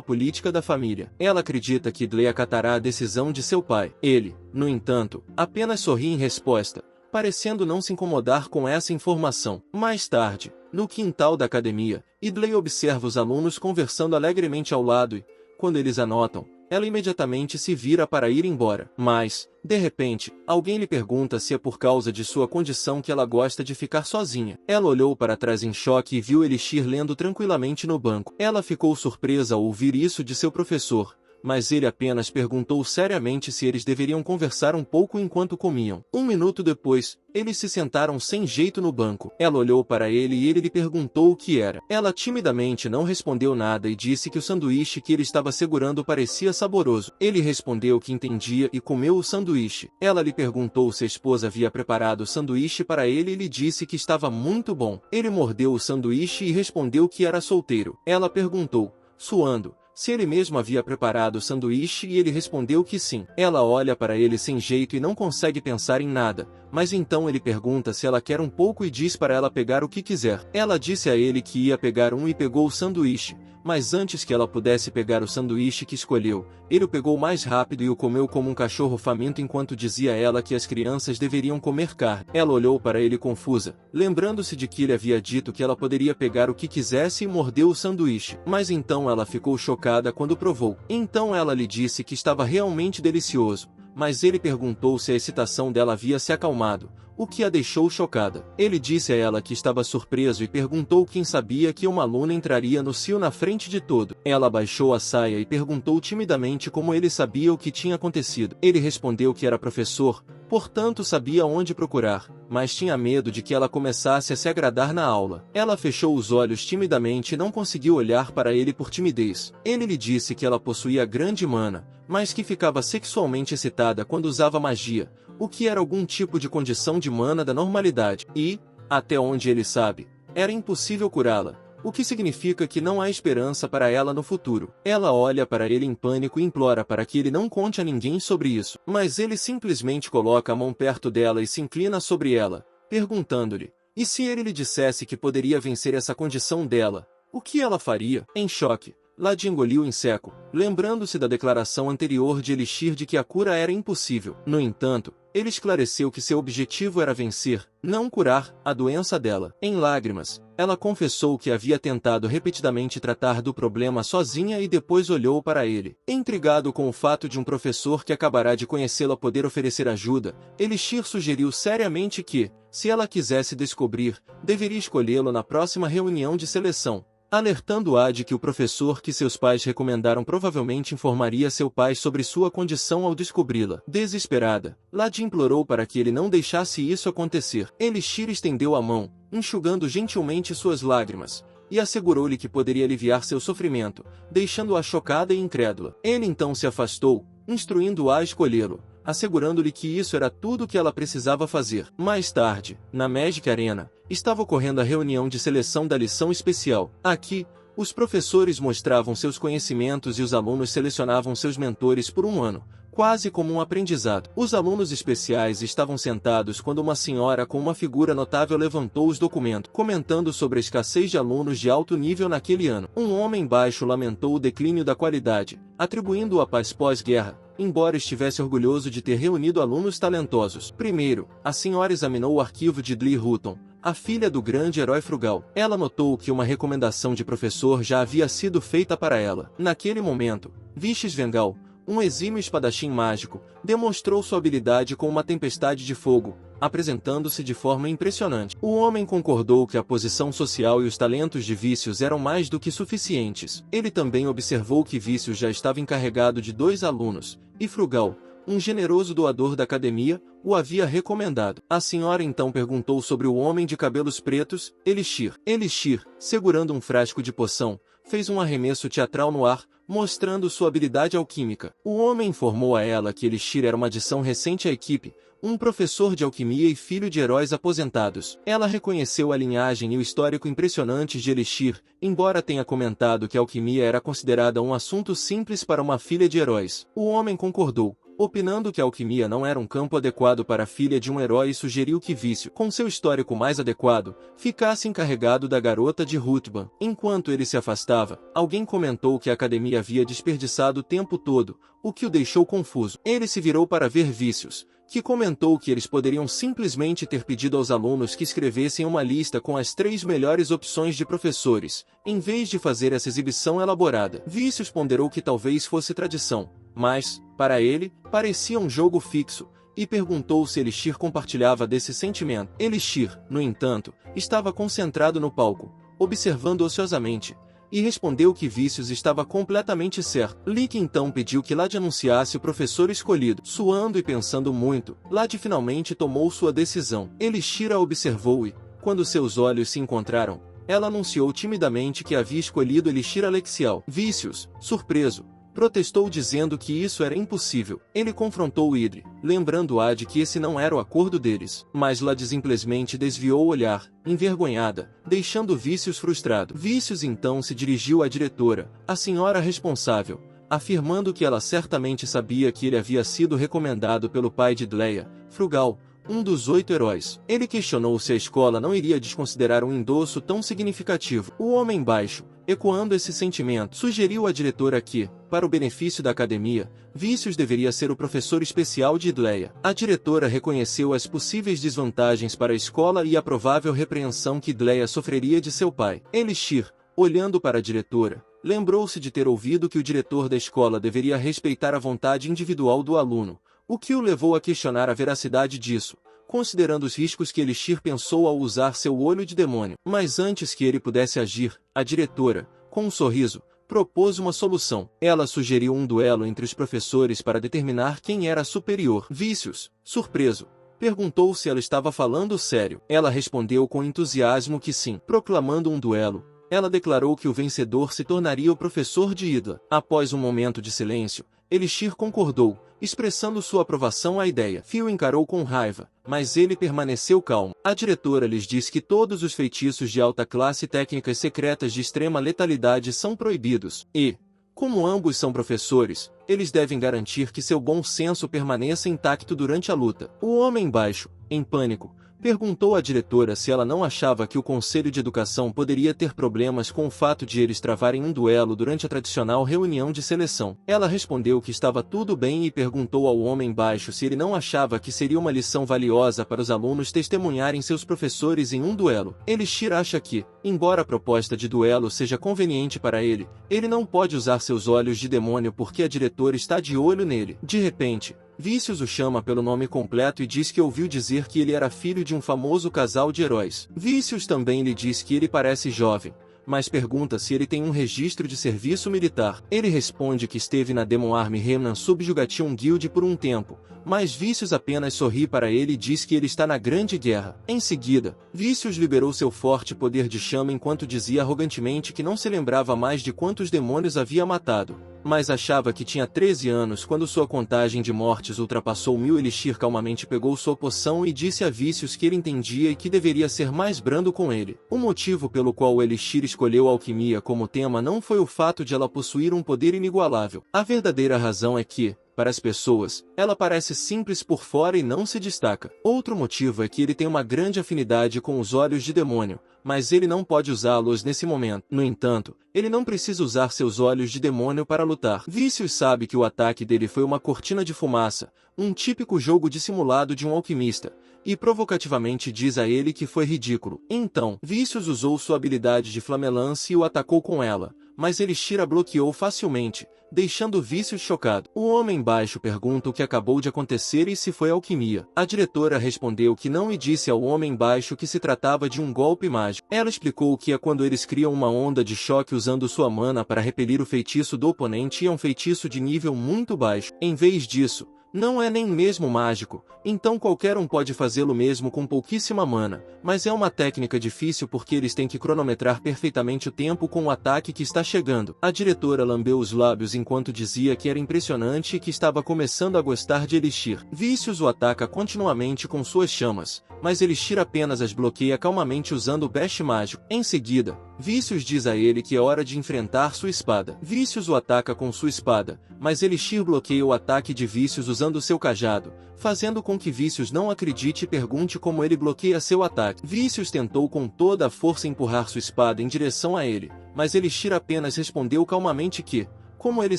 política da família. Ela acredita que Idley acatará a decisão de seu pai. Ele, no entanto, apenas sorri em resposta, parecendo não se incomodar com essa informação. Mais tarde, no quintal da academia, Idley observa os alunos conversando alegremente ao lado e, quando eles a notam, ela imediatamente se vira para ir embora. Mas, de repente, alguém lhe pergunta se é por causa de sua condição que ela gosta de ficar sozinha. Ela olhou para trás em choque e viu Elixir lendo tranquilamente no banco. Ela ficou surpresa ao ouvir isso de seu professor, mas ele apenas perguntou seriamente se eles deveriam conversar um pouco enquanto comiam. Um minuto depois, eles se sentaram sem jeito no banco. Ela olhou para ele e ele lhe perguntou o que era. Ela timidamente não respondeu nada e disse que o sanduíche que ele estava segurando parecia saboroso. Ele respondeu que entendia e comeu o sanduíche. Ela lhe perguntou se a esposa havia preparado o sanduíche para ele e lhe disse que estava muito bom. Ele mordeu o sanduíche e respondeu que era solteiro. Ela perguntou, suando, se ele mesmo havia preparado o sanduíche e ele respondeu que sim. Ela olha para ele sem jeito e não consegue pensar em nada, mas então ele pergunta se ela quer um pouco e diz para ela pegar o que quiser. Ela disse a ele que ia pegar um e pegou o sanduíche, mas antes que ela pudesse pegar o sanduíche que escolheu, ele o pegou mais rápido e o comeu como um cachorro faminto enquanto dizia a ela que as crianças deveriam comer carne. Ela olhou para ele confusa, lembrando-se de que ele havia dito que ela poderia pegar o que quisesse e mordeu o sanduíche. Mas então ela ficou chocada quando provou. Então ela lhe disse que estava realmente delicioso, mas ele perguntou se a excitação dela havia se acalmado, o que a deixou chocada. Ele disse a ela que estava surpreso e perguntou quem sabia que uma aluna entraria no cio na frente de todo. Ela baixou a saia e perguntou timidamente como ele sabia o que tinha acontecido. Ele respondeu que era professor, portanto sabia onde procurar, mas tinha medo de que ela começasse a se agradar na aula. Ela fechou os olhos timidamente e não conseguiu olhar para ele por timidez. Ele lhe disse que ela possuía grande mana, mas que ficava sexualmente excitada quando usava magia, o que era algum tipo de condição de mana da normalidade, e, até onde ele sabe, era impossível curá-la, o que significa que não há esperança para ela no futuro. Ela olha para ele em pânico e implora para que ele não conte a ninguém sobre isso, mas ele simplesmente coloca a mão perto dela e se inclina sobre ela, perguntando-lhe, e se ele lhe dissesse que poderia vencer essa condição dela, o que ela faria? Em choque, Lady engoliu em seco, lembrando-se da declaração anterior de Elixir de que a cura era impossível. No entanto, ele esclareceu que seu objetivo era vencer, não curar, a doença dela. Em lágrimas, ela confessou que havia tentado repetidamente tratar do problema sozinha e depois olhou para ele. Intrigado com o fato de um professor que acabará de conhecê-la poder oferecer ajuda, Elixir sugeriu seriamente que, se ela quisesse descobrir, deveria escolhê-lo na próxima reunião de seleção, alertando-a de que o professor que seus pais recomendaram provavelmente informaria seu pai sobre sua condição ao descobri-la. Desesperada, Lady implorou para que ele não deixasse isso acontecer. Elixir estendeu a mão, enxugando gentilmente suas lágrimas, e assegurou-lhe que poderia aliviar seu sofrimento, deixando-a chocada e incrédula. Ele então se afastou, instruindo-a a escolhê-lo, assegurando-lhe que isso era tudo o que ela precisava fazer. Mais tarde, na Magic Arena, estava ocorrendo a reunião de seleção da lição especial. Aqui, os professores mostravam seus conhecimentos e os alunos selecionavam seus mentores por um ano, quase como um aprendizado. Os alunos especiais estavam sentados quando uma senhora com uma figura notável levantou os documentos, comentando sobre a escassez de alunos de alto nível naquele ano. Um homem baixo lamentou o declínio da qualidade, atribuindo-o à paz pós-guerra, embora estivesse orgulhoso de ter reunido alunos talentosos. Primeiro, a senhora examinou o arquivo de Dlee Hutton, a filha do grande herói frugal. Ela notou que uma recomendação de professor já havia sido feita para ela. Naquele momento, Vishis Vengal, um exímio espadachim mágico, demonstrou sua habilidade com uma tempestade de fogo, apresentando-se de forma impressionante. O homem concordou que a posição social e os talentos de Vícios eram mais do que suficientes. Ele também observou que Vícios já estava encarregado de 2 alunos, e Frugal, um generoso doador da academia, o havia recomendado. A senhora então perguntou sobre o homem de cabelos pretos, Elixir. Elixir, segurando um frasco de poção, fez um arremesso teatral no ar, mostrando sua habilidade alquímica. O homem informou a ela que Elixir era uma adição recente à equipe, um professor de alquimia e filho de heróis aposentados. Ela reconheceu a linhagem e o histórico impressionantes de Elixir, embora tenha comentado que a alquimia era considerada um assunto simples para uma filha de heróis. O homem concordou, opinando que a alquimia não era um campo adequado para a filha de um herói, e sugeriu que Vício, com seu histórico mais adequado, ficasse encarregado da garota de Rutban. Enquanto ele se afastava, alguém comentou que a academia havia desperdiçado o tempo todo, o que o deixou confuso. Ele se virou para ver Vícios, que comentou que eles poderiam simplesmente ter pedido aos alunos que escrevessem uma lista com as 3 melhores opções de professores, em vez de fazer essa exibição elaborada. Vícios ponderou que talvez fosse tradição, mas, para ele, parecia um jogo fixo, e perguntou se Elixir compartilhava desse sentimento. Elixir, no entanto, estava concentrado no palco, observando ociosamente, e respondeu que Vícios estava completamente certo. Lick então pediu que Lade anunciasse o professor escolhido. Suando e pensando muito, Lade finalmente tomou sua decisão. Elixir a observou e, quando seus olhos se encontraram, ela anunciou timidamente que havia escolhido Elixir Alexial. Vícios, surpreso, protestou dizendo que isso era impossível. Ele confrontou Idri, lembrando-a de que esse não era o acordo deles. Mas Lade simplesmente desviou o olhar, envergonhada, deixando Vícios frustrado. Vícios então se dirigiu à diretora, a senhora responsável, afirmando que ela certamente sabia que ele havia sido recomendado pelo pai de Dleia, Frugal, um dos 8 heróis. Ele questionou se a escola não iria desconsiderar um endosso tão significativo. O homem baixo, ecoando esse sentimento, sugeriu à diretora que, para o benefício da academia, Vícios deveria ser o professor especial de Dleia. A diretora reconheceu as possíveis desvantagens para a escola e a provável repreensão que Dleia sofreria de seu pai. Elixir, olhando para a diretora, lembrou-se de ter ouvido que o diretor da escola deveria respeitar a vontade individual do aluno, o que o levou a questionar a veracidade disso, considerando os riscos que Elixir pensou ao usar seu olho de demônio. Mas antes que ele pudesse agir, a diretora, com um sorriso, propôs uma solução. Ela sugeriu um duelo entre os professores para determinar quem era superior. Vícios, surpreso, perguntou se ela estava falando sério. Ela respondeu com entusiasmo que sim. Proclamando um duelo, ela declarou que o vencedor se tornaria o professor de Idla. Após um momento de silêncio, Elixir concordou, expressando sua aprovação à ideia. Phil encarou com raiva, mas ele permaneceu calmo. A diretora lhes disse que todos os feitiços de alta classe e técnicas secretas de extrema letalidade são proibidos, e, como ambos são professores, eles devem garantir que seu bom senso permaneça intacto durante a luta. O homem baixo, em pânico, perguntou à diretora se ela não achava que o Conselho de Educação poderia ter problemas com o fato de eles travarem um duelo durante a tradicional reunião de seleção. Ela respondeu que estava tudo bem e perguntou ao homem baixo se ele não achava que seria uma lição valiosa para os alunos testemunharem seus professores em um duelo. Elixir acha que, embora a proposta de duelo seja conveniente para ele, ele não pode usar seus olhos de demônio porque a diretora está de olho nele. De repente, Vícios o chama pelo nome completo e diz que ouviu dizer que ele era filho de um famoso casal de heróis. Vícios também lhe diz que ele parece jovem, mas pergunta se ele tem um registro de serviço militar. Ele responde que esteve na Demon Army Remnant Subjugation Guild por um tempo, mas Vícios apenas sorri para ele e diz que ele está na Grande Guerra. Em seguida, Vícios liberou seu forte poder de chama enquanto dizia arrogantemente que não se lembrava mais de quantos demônios havia matado, mas achava que tinha 13 anos quando sua contagem de mortes ultrapassou 1000. Elixir calmamente pegou sua poção e disse a Vícios que ele entendia e que deveria ser mais brando com ele. O motivo pelo qual o Elixir escolheu a alquimia como tema não foi o fato de ela possuir um poder inigualável. A verdadeira razão é que, Para as pessoas, ela parece simples por fora e não se destaca. Outro motivo é que ele tem uma grande afinidade com os olhos de demônio, mas ele não pode usá-los nesse momento. No entanto, ele não precisa usar seus olhos de demônio para lutar. Vícios sabe que o ataque dele foi uma cortina de fumaça, um típico jogo dissimulado de um alquimista, e provocativamente diz a ele que foi ridículo. Então, Vícios usou sua habilidade de flamelance e o atacou com ela, mas Elixir a bloqueou facilmente, deixando Vícios chocado. O homem baixo pergunta o que acabou de acontecer e se foi alquimia. A diretora respondeu que não e disse ao homem baixo que se tratava de um golpe mágico. Ela explicou que é quando eles criam uma onda de choque usando sua mana para repelir o feitiço do oponente e é um feitiço de nível muito baixo. Em vez disso, não é nem mesmo mágico, então qualquer um pode fazê-lo mesmo com pouquíssima mana, mas é uma técnica difícil porque eles têm que cronometrar perfeitamente o tempo com o ataque que está chegando. A diretora lambeu os lábios enquanto dizia que era impressionante e que estava começando a gostar de Elixir. Vícios o ataca continuamente com suas chamas, mas Elixir apenas as bloqueia calmamente usando o Bash mágico. Em seguida, Vícios diz a ele que é hora de enfrentar sua espada. Vícios o ataca com sua espada, mas Elixir bloqueia o ataque de Vícios usando seu cajado, fazendo com que Vícios não acredite e pergunte como ele bloqueia seu ataque. Vícios tentou com toda a força empurrar sua espada em direção a ele, mas Elixir apenas respondeu calmamente que, como ele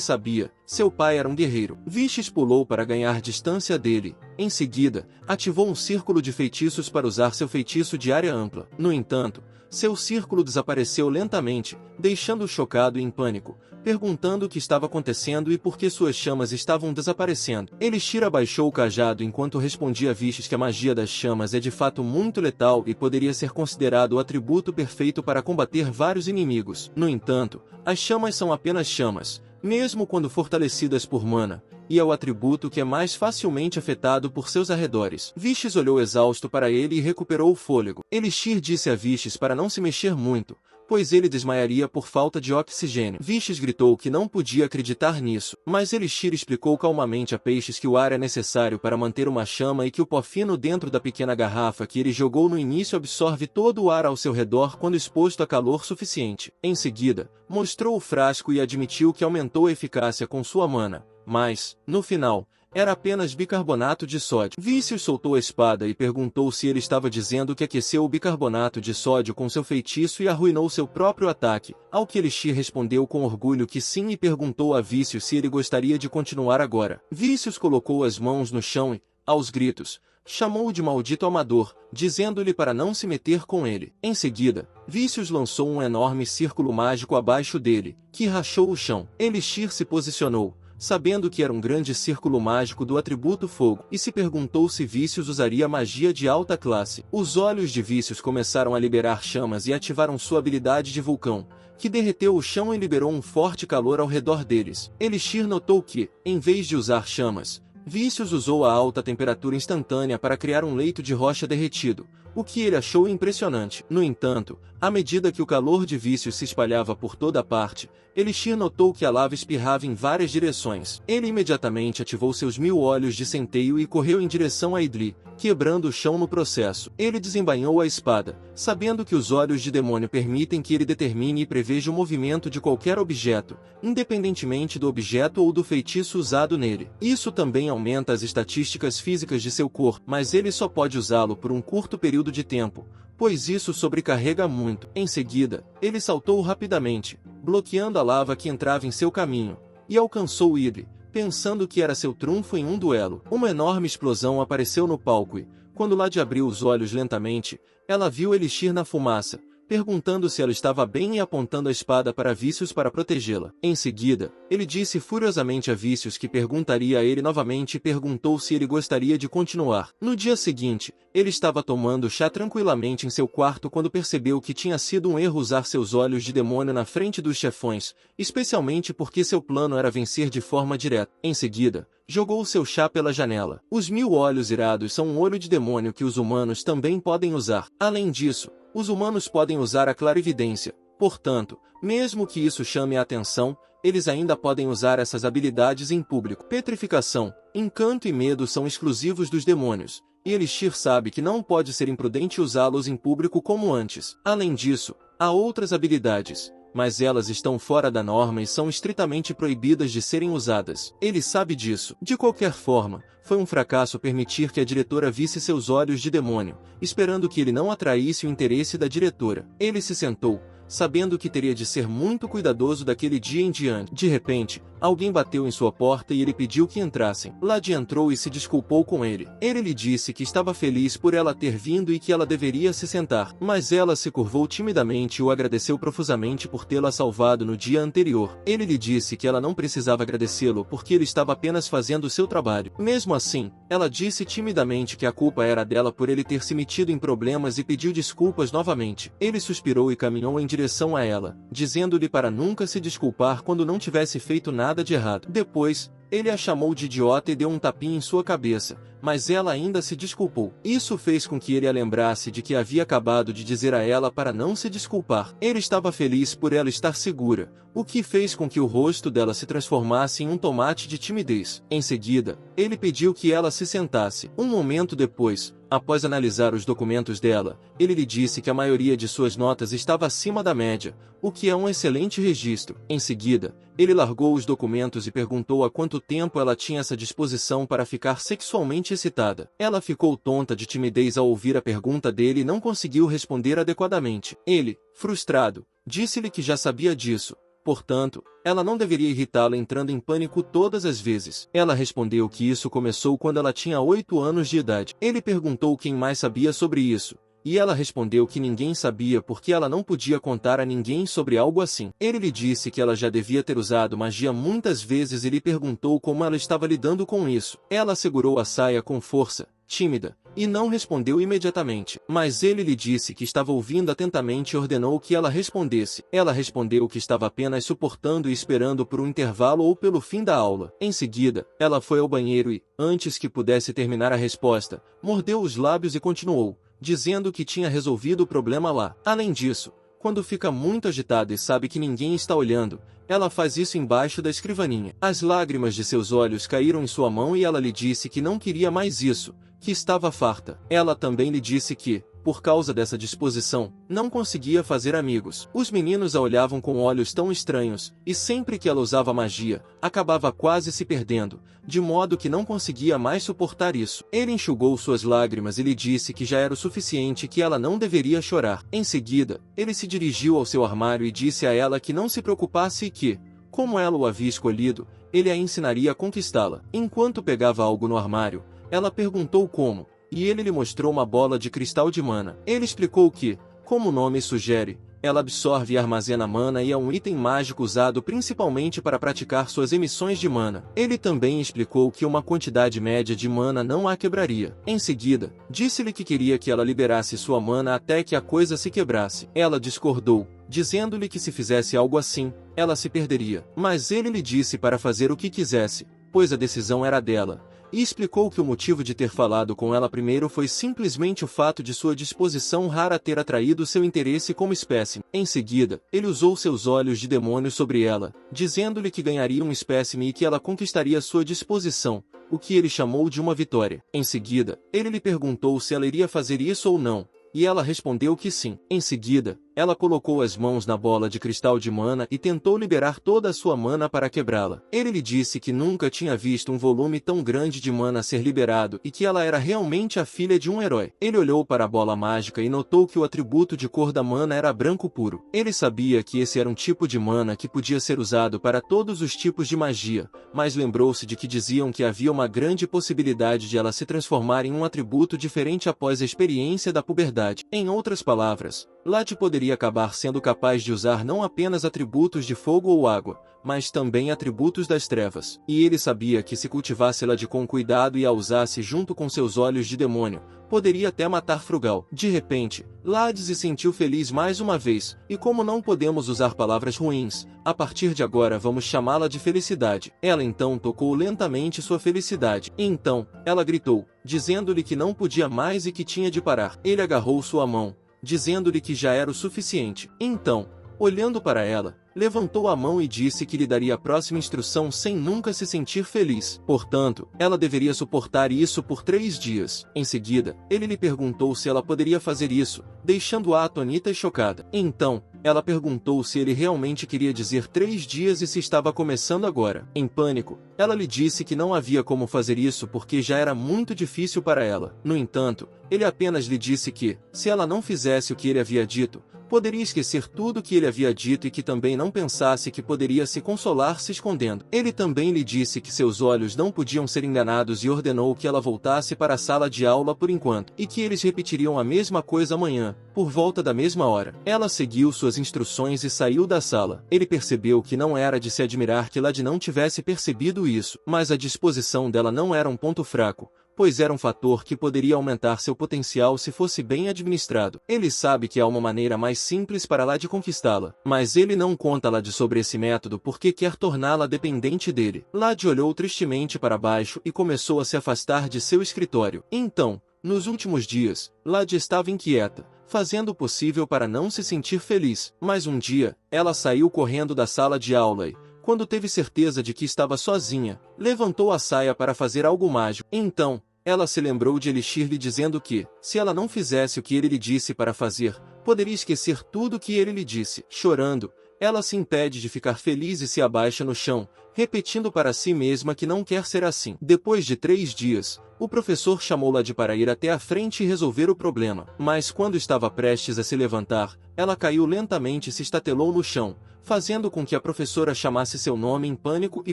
sabia, seu pai era um guerreiro. Vícios pulou para ganhar distância dele. Em seguida, ativou um círculo de feitiços para usar seu feitiço de área ampla. No entanto, seu círculo desapareceu lentamente, deixando-o chocado e em pânico, perguntando o que estava acontecendo e por que suas chamas estavam desaparecendo. Elixir abaixou o cajado enquanto respondia a Vícios que a magia das chamas é de fato muito letal e poderia ser considerado o atributo perfeito para combater vários inimigos. No entanto, as chamas são apenas chamas, mesmo quando fortalecidas por mana, e é o atributo que é mais facilmente afetado por seus arredores. Vícios olhou exausto para ele e recuperou o fôlego. Elixir disse a Vícios para não se mexer muito, pois ele desmaiaria por falta de oxigênio. Vícios gritou que não podia acreditar nisso, mas Elixir explicou calmamente a Peixes que o ar é necessário para manter uma chama e que o pó fino dentro da pequena garrafa que ele jogou no início absorve todo o ar ao seu redor quando exposto a calor suficiente. Em seguida, mostrou o frasco e admitiu que aumentou a eficácia com sua mana, mas, no final, era apenas bicarbonato de sódio. Vícios soltou a espada e perguntou se ele estava dizendo que aqueceu o bicarbonato de sódio com seu feitiço e arruinou seu próprio ataque, ao que Elixir respondeu com orgulho que sim e perguntou a Vícios se ele gostaria de continuar agora. Vícios colocou as mãos no chão e, aos gritos, chamou-o de maldito amador, dizendo-lhe para não se meter com ele. Em seguida, Vícios lançou um enorme círculo mágico abaixo dele, que rachou o chão. Elixir se posicionou, sabendo que era um grande círculo mágico do atributo fogo, e se perguntou se Vícios usaria magia de alta classe. Os olhos de Vícios começaram a liberar chamas e ativaram sua habilidade de vulcão, que derreteu o chão e liberou um forte calor ao redor deles. Elixir notou que, em vez de usar chamas, Vícios usou a alta temperatura instantânea para criar um leito de rocha derretido, o que ele achou impressionante. No entanto, à medida que o calor de Vícios se espalhava por toda parte, Elixir notou que a lava espirrava em várias direções. Ele imediatamente ativou seus 1000 olhos de centeio e correu em direção a Idli, quebrando o chão no processo. Ele desembainhou a espada, sabendo que os olhos de demônio permitem que ele determine e preveja o movimento de qualquer objeto, independentemente do objeto ou do feitiço usado nele. Isso também aumenta as estatísticas físicas de seu corpo, mas ele só pode usá-lo por um curto período de tempo, pois isso sobrecarrega muito. Em seguida, ele saltou rapidamente, bloqueando a lava que entrava em seu caminho, e alcançou Idli, pensando que era seu trunfo em um duelo. Uma enorme explosão apareceu no palco e, quando Lade abriu os olhos lentamente, ela viu Elixir na fumaça, perguntando se ela estava bem e apontando a espada para Vícios para protegê-la. Em seguida, ele disse furiosamente a Vícios que perguntaria a ele novamente e perguntou se ele gostaria de continuar. No dia seguinte, ele estava tomando chá tranquilamente em seu quarto quando percebeu que tinha sido um erro usar seus olhos de demônio na frente dos chefões, especialmente porque seu plano era vencer de forma direta. Em seguida, jogou seu chá pela janela. Os 1000 olhos irados são um olho de demônio que os humanos também podem usar. Além disso, os humanos podem usar a clarividência, portanto, mesmo que isso chame a atenção, eles ainda podem usar essas habilidades em público. Petrificação, encanto e medo são exclusivos dos demônios, e Elixir sabe que não pode ser imprudente usá-los em público como antes. Além disso, há outras habilidades, mas elas estão fora da norma e são estritamente proibidas de serem usadas. Ele sabe disso. De qualquer forma, foi um fracasso permitir que a diretora visse seus olhos de demônio, esperando que ele não atraísse o interesse da diretora. Ele se sentou, sabendo que teria de ser muito cuidadoso daquele dia em diante. De repente, alguém bateu em sua porta e ele pediu que entrassem. Lade entrou e se desculpou com ele. Ele lhe disse que estava feliz por ela ter vindo e que ela deveria se sentar. Mas ela se curvou timidamente e o agradeceu profusamente por tê-la salvado no dia anterior. Ele lhe disse que ela não precisava agradecê-lo porque ele estava apenas fazendo o seu trabalho. Mesmo assim, ela disse timidamente que a culpa era dela por ele ter se metido em problemas e pediu desculpas novamente. Ele suspirou e caminhou em direção a ela, dizendo-lhe para nunca se desculpar quando não tivesse feito nada de errado. Depois, ele a chamou de idiota e deu um tapinha em sua cabeça, mas ela ainda se desculpou. Isso fez com que ele a lembrasse de que havia acabado de dizer a ela para não se desculpar. Ele estava feliz por ela estar segura, o que fez com que o rosto dela se transformasse em um tomate de timidez. Em seguida, ele pediu que ela se sentasse. Um momento depois, após analisar os documentos dela, ele lhe disse que a maioria de suas notas estava acima da média, o que é um excelente registro. Em seguida, ele largou os documentos e perguntou há quanto tempo ela tinha essa disposição para ficar sexualmente excitada. Ela ficou tonta de timidez ao ouvir a pergunta dele e não conseguiu responder adequadamente. Ele, frustrado, disse-lhe que já sabia disso. Portanto, ela não deveria irritá-la entrando em pânico todas as vezes. Ela respondeu que isso começou quando ela tinha 8 anos de idade. Ele perguntou quem mais sabia sobre isso, e ela respondeu que ninguém sabia porque ela não podia contar a ninguém sobre algo assim. Ele lhe disse que ela já devia ter usado magia muitas vezes e lhe perguntou como ela estava lidando com isso. Ela segurou a saia com força, tímida, e não respondeu imediatamente. Mas ele lhe disse que estava ouvindo atentamente e ordenou que ela respondesse. Ela respondeu que estava apenas suportando e esperando por um intervalo ou pelo fim da aula. Em seguida, ela foi ao banheiro e, antes que pudesse terminar a resposta, mordeu os lábios e continuou, dizendo que tinha resolvido o problema lá. Além disso, quando fica muito agitada e sabe que ninguém está olhando, ela faz isso embaixo da escrivaninha. As lágrimas de seus olhos caíram em sua mão e ela lhe disse que não queria mais isso, que estava farta. Ela também lhe disse que, por causa dessa disposição, não conseguia fazer amigos. Os meninos a olhavam com olhos tão estranhos, e sempre que ela usava magia, acabava quase se perdendo, de modo que não conseguia mais suportar isso. Ele enxugou suas lágrimas e lhe disse que já era o suficiente e que ela não deveria chorar. Em seguida, ele se dirigiu ao seu armário e disse a ela que não se preocupasse e que, como ela o havia escolhido, ele a ensinaria a conquistá-la. Enquanto pegava algo no armário, ela perguntou como, e ele lhe mostrou uma bola de cristal de mana. Ele explicou que, como o nome sugere, ela absorve e armazena mana e é um item mágico usado principalmente para praticar suas emissões de mana. Ele também explicou que uma quantidade média de mana não a quebraria. Em seguida, disse-lhe que queria que ela liberasse sua mana até que a coisa se quebrasse. Ela discordou, dizendo-lhe que se fizesse algo assim, ela se perderia. Mas ele lhe disse para fazer o que quisesse, pois a decisão era dela. E explicou que o motivo de ter falado com ela primeiro foi simplesmente o fato de sua disposição rara ter atraído seu interesse como espécime. Em seguida, ele usou seus olhos de demônio sobre ela, dizendo-lhe que ganharia um espécime e que ela conquistaria sua disposição, o que ele chamou de uma vitória. Em seguida, ele lhe perguntou se ela iria fazer isso ou não, e ela respondeu que sim. Em seguida, ela colocou as mãos na bola de cristal de mana e tentou liberar toda a sua mana para quebrá-la. Ele lhe disse que nunca tinha visto um volume tão grande de mana ser liberado e que ela era realmente a filha de um herói. Ele olhou para a bola mágica e notou que o atributo de cor da mana era branco puro. Ele sabia que esse era um tipo de mana que podia ser usado para todos os tipos de magia, mas lembrou-se de que diziam que havia uma grande possibilidade de ela se transformar em um atributo diferente após a experiência da puberdade. Em outras palavras, Lade poderia acabar sendo capaz de usar não apenas atributos de fogo ou água, mas também atributos das trevas. E ele sabia que se cultivasse Lade com cuidado e a usasse junto com seus olhos de demônio, poderia até matar Frugal. De repente, Lade se sentiu feliz mais uma vez, e como não podemos usar palavras ruins, a partir de agora vamos chamá-la de felicidade. Ela então tocou lentamente sua felicidade. E então, ela gritou, dizendo-lhe que não podia mais e que tinha de parar. Ele agarrou sua mão, dizendo-lhe que já era o suficiente. Então, Olhando para ela, levantou a mão e disse que lhe daria a próxima instrução sem nunca se sentir feliz. Portanto, ela deveria suportar isso por 3 dias. Em seguida, ele lhe perguntou se ela poderia fazer isso, deixando-a atônita e chocada. Então, ela perguntou se ele realmente queria dizer 3 dias e se estava começando agora. Em pânico, ela lhe disse que não havia como fazer isso porque já era muito difícil para ela. No entanto, ele apenas lhe disse que, se ela não fizesse o que ele havia dito, poderia esquecer tudo o que ele havia dito e que também não pensasse que poderia se consolar se escondendo. Ele também lhe disse que seus olhos não podiam ser enganados e ordenou que ela voltasse para a sala de aula por enquanto, e que eles repetiriam a mesma coisa amanhã, por volta da mesma hora. Ela seguiu suas instruções e saiu da sala. Ele percebeu que não era de se admirar que Lad não tivesse percebido isso, mas a disposição dela não era um ponto fraco, pois era um fator que poderia aumentar seu potencial se fosse bem administrado. Ele sabe que há uma maneira mais simples para Lad conquistá-la, mas ele não conta a Lad sobre esse método porque quer torná-la dependente dele. Lad olhou tristemente para baixo e começou a se afastar de seu escritório. Então, nos últimos dias, Lad estava inquieta, fazendo o possível para não se sentir feliz. Mas um dia, ela saiu correndo da sala de aula e, quando teve certeza de que estava sozinha, levantou a saia para fazer algo mágico. Então, ela se lembrou de Elixir lhe dizendo que, se ela não fizesse o que ele lhe disse para fazer, poderia esquecer tudo o que ele lhe disse. Chorando, ela se impede de ficar feliz e se abaixa no chão, repetindo para si mesma que não quer ser assim. Depois de 3 dias, o professor chamou-la para ir até a frente e resolver o problema. Mas quando estava prestes a se levantar, ela caiu lentamente e se estatelou no chão, fazendo com que a professora chamasse seu nome em pânico e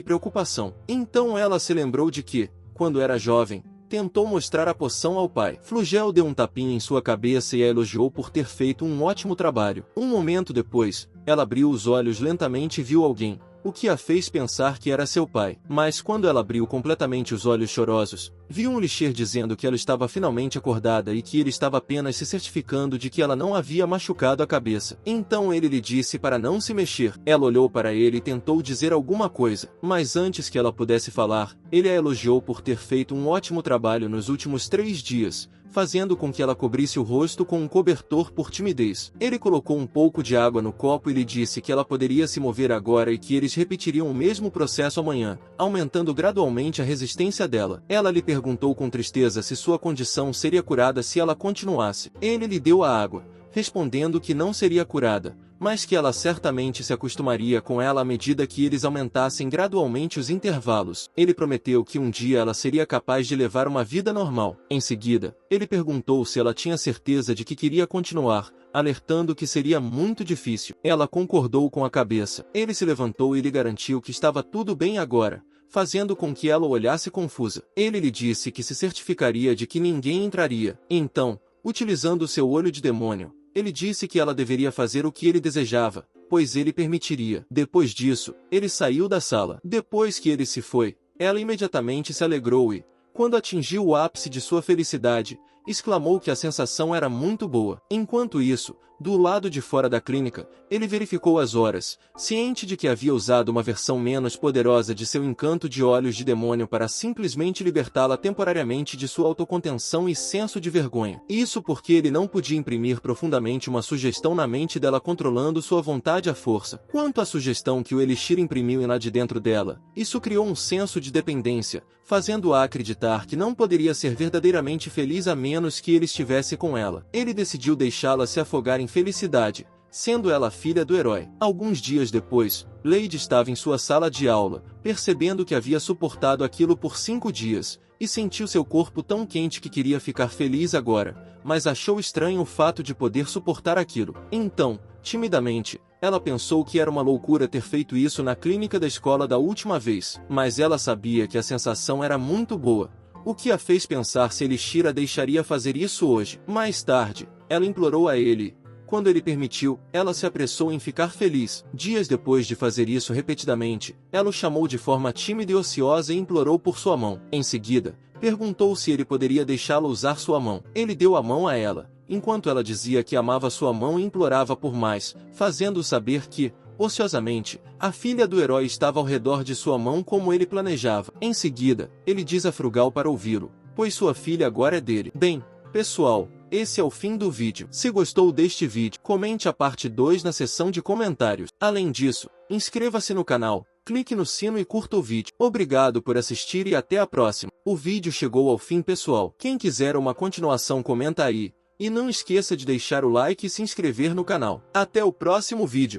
preocupação. Então ela se lembrou de que, quando era jovem, tentou mostrar a poção ao pai. Flugel deu um tapinha em sua cabeça e a elogiou por ter feito um ótimo trabalho. Um momento depois, ela abriu os olhos lentamente e viu alguém, o que a fez pensar que era seu pai. Mas quando ela abriu completamente os olhos chorosos, viu um Elixir dizendo que ela estava finalmente acordada e que ele estava apenas se certificando de que ela não havia machucado a cabeça. Então ele lhe disse para não se mexer. Ela olhou para ele e tentou dizer alguma coisa, mas antes que ela pudesse falar, ele a elogiou por ter feito um ótimo trabalho nos últimos 3 dias, fazendo com que ela cobrisse o rosto com um cobertor por timidez. Ele colocou um pouco de água no copo e lhe disse que ela poderia se mover agora e que eles repetiriam o mesmo processo amanhã, aumentando gradualmente a resistência dela. Ela lhe perguntou com tristeza se sua condição seria curada se ela continuasse. Ele lhe deu a água, respondendo que não seria curada, mas que ela certamente se acostumaria com ela à medida que eles aumentassem gradualmente os intervalos. Ele prometeu que um dia ela seria capaz de levar uma vida normal. Em seguida, ele perguntou se ela tinha certeza de que queria continuar, alertando que seria muito difícil. Ela concordou com a cabeça. Ele se levantou e lhe garantiu que estava tudo bem agora, fazendo com que ela o olhasse confusa. Ele lhe disse que se certificaria de que ninguém entraria. Então, utilizando seu olho de demônio, ele disse que ela deveria fazer o que ele desejava, pois ele permitiria. Depois disso, ele saiu da sala. Depois que ele se foi, ela imediatamente se alegrou e, quando atingiu o ápice de sua felicidade, exclamou que a sensação era muito boa. Enquanto isso, do lado de fora da clínica, ele verificou as horas, ciente de que havia usado uma versão menos poderosa de seu encanto de olhos de demônio para simplesmente libertá-la temporariamente de sua autocontenção e senso de vergonha. Isso porque ele não podia imprimir profundamente uma sugestão na mente dela controlando sua vontade à força. Quanto à sugestão que o Elixir imprimiu lá de dentro dela, isso criou um senso de dependência, fazendo-a acreditar que não poderia ser verdadeiramente feliz a menos que ele estivesse com ela. Ele decidiu deixá-la se afogar em felicidade, sendo ela filha do herói. Alguns dias depois, Lady estava em sua sala de aula, percebendo que havia suportado aquilo por 5 dias, e sentiu seu corpo tão quente que queria ficar feliz agora, mas achou estranho o fato de poder suportar aquilo. Então, timidamente, ela pensou que era uma loucura ter feito isso na clínica da escola da última vez, mas ela sabia que a sensação era muito boa, o que a fez pensar se Elixir a deixaria fazer isso hoje. Mais tarde, ela implorou a ele. Quando ele permitiu, ela se apressou em ficar feliz. Dias depois de fazer isso repetidamente, ela o chamou de forma tímida e ociosa e implorou por sua mão. Em seguida, perguntou se ele poderia deixá-la usar sua mão. Ele deu a mão a ela, enquanto ela dizia que amava sua mão e implorava por mais, fazendo-o saber que, ociosamente, a filha do herói estava ao redor de sua mão como ele planejava. Em seguida, ele diz a Frugal para ouvi-lo, pois sua filha agora é dele. Bem, pessoal, esse é o fim do vídeo. Se gostou deste vídeo, comente a parte 2 na seção de comentários. Além disso, inscreva-se no canal, clique no sino e curta o vídeo. Obrigado por assistir e até a próxima. O vídeo chegou ao fim, pessoal. Quem quiser uma continuação comenta aí. E não esqueça de deixar o like e se inscrever no canal. Até o próximo vídeo.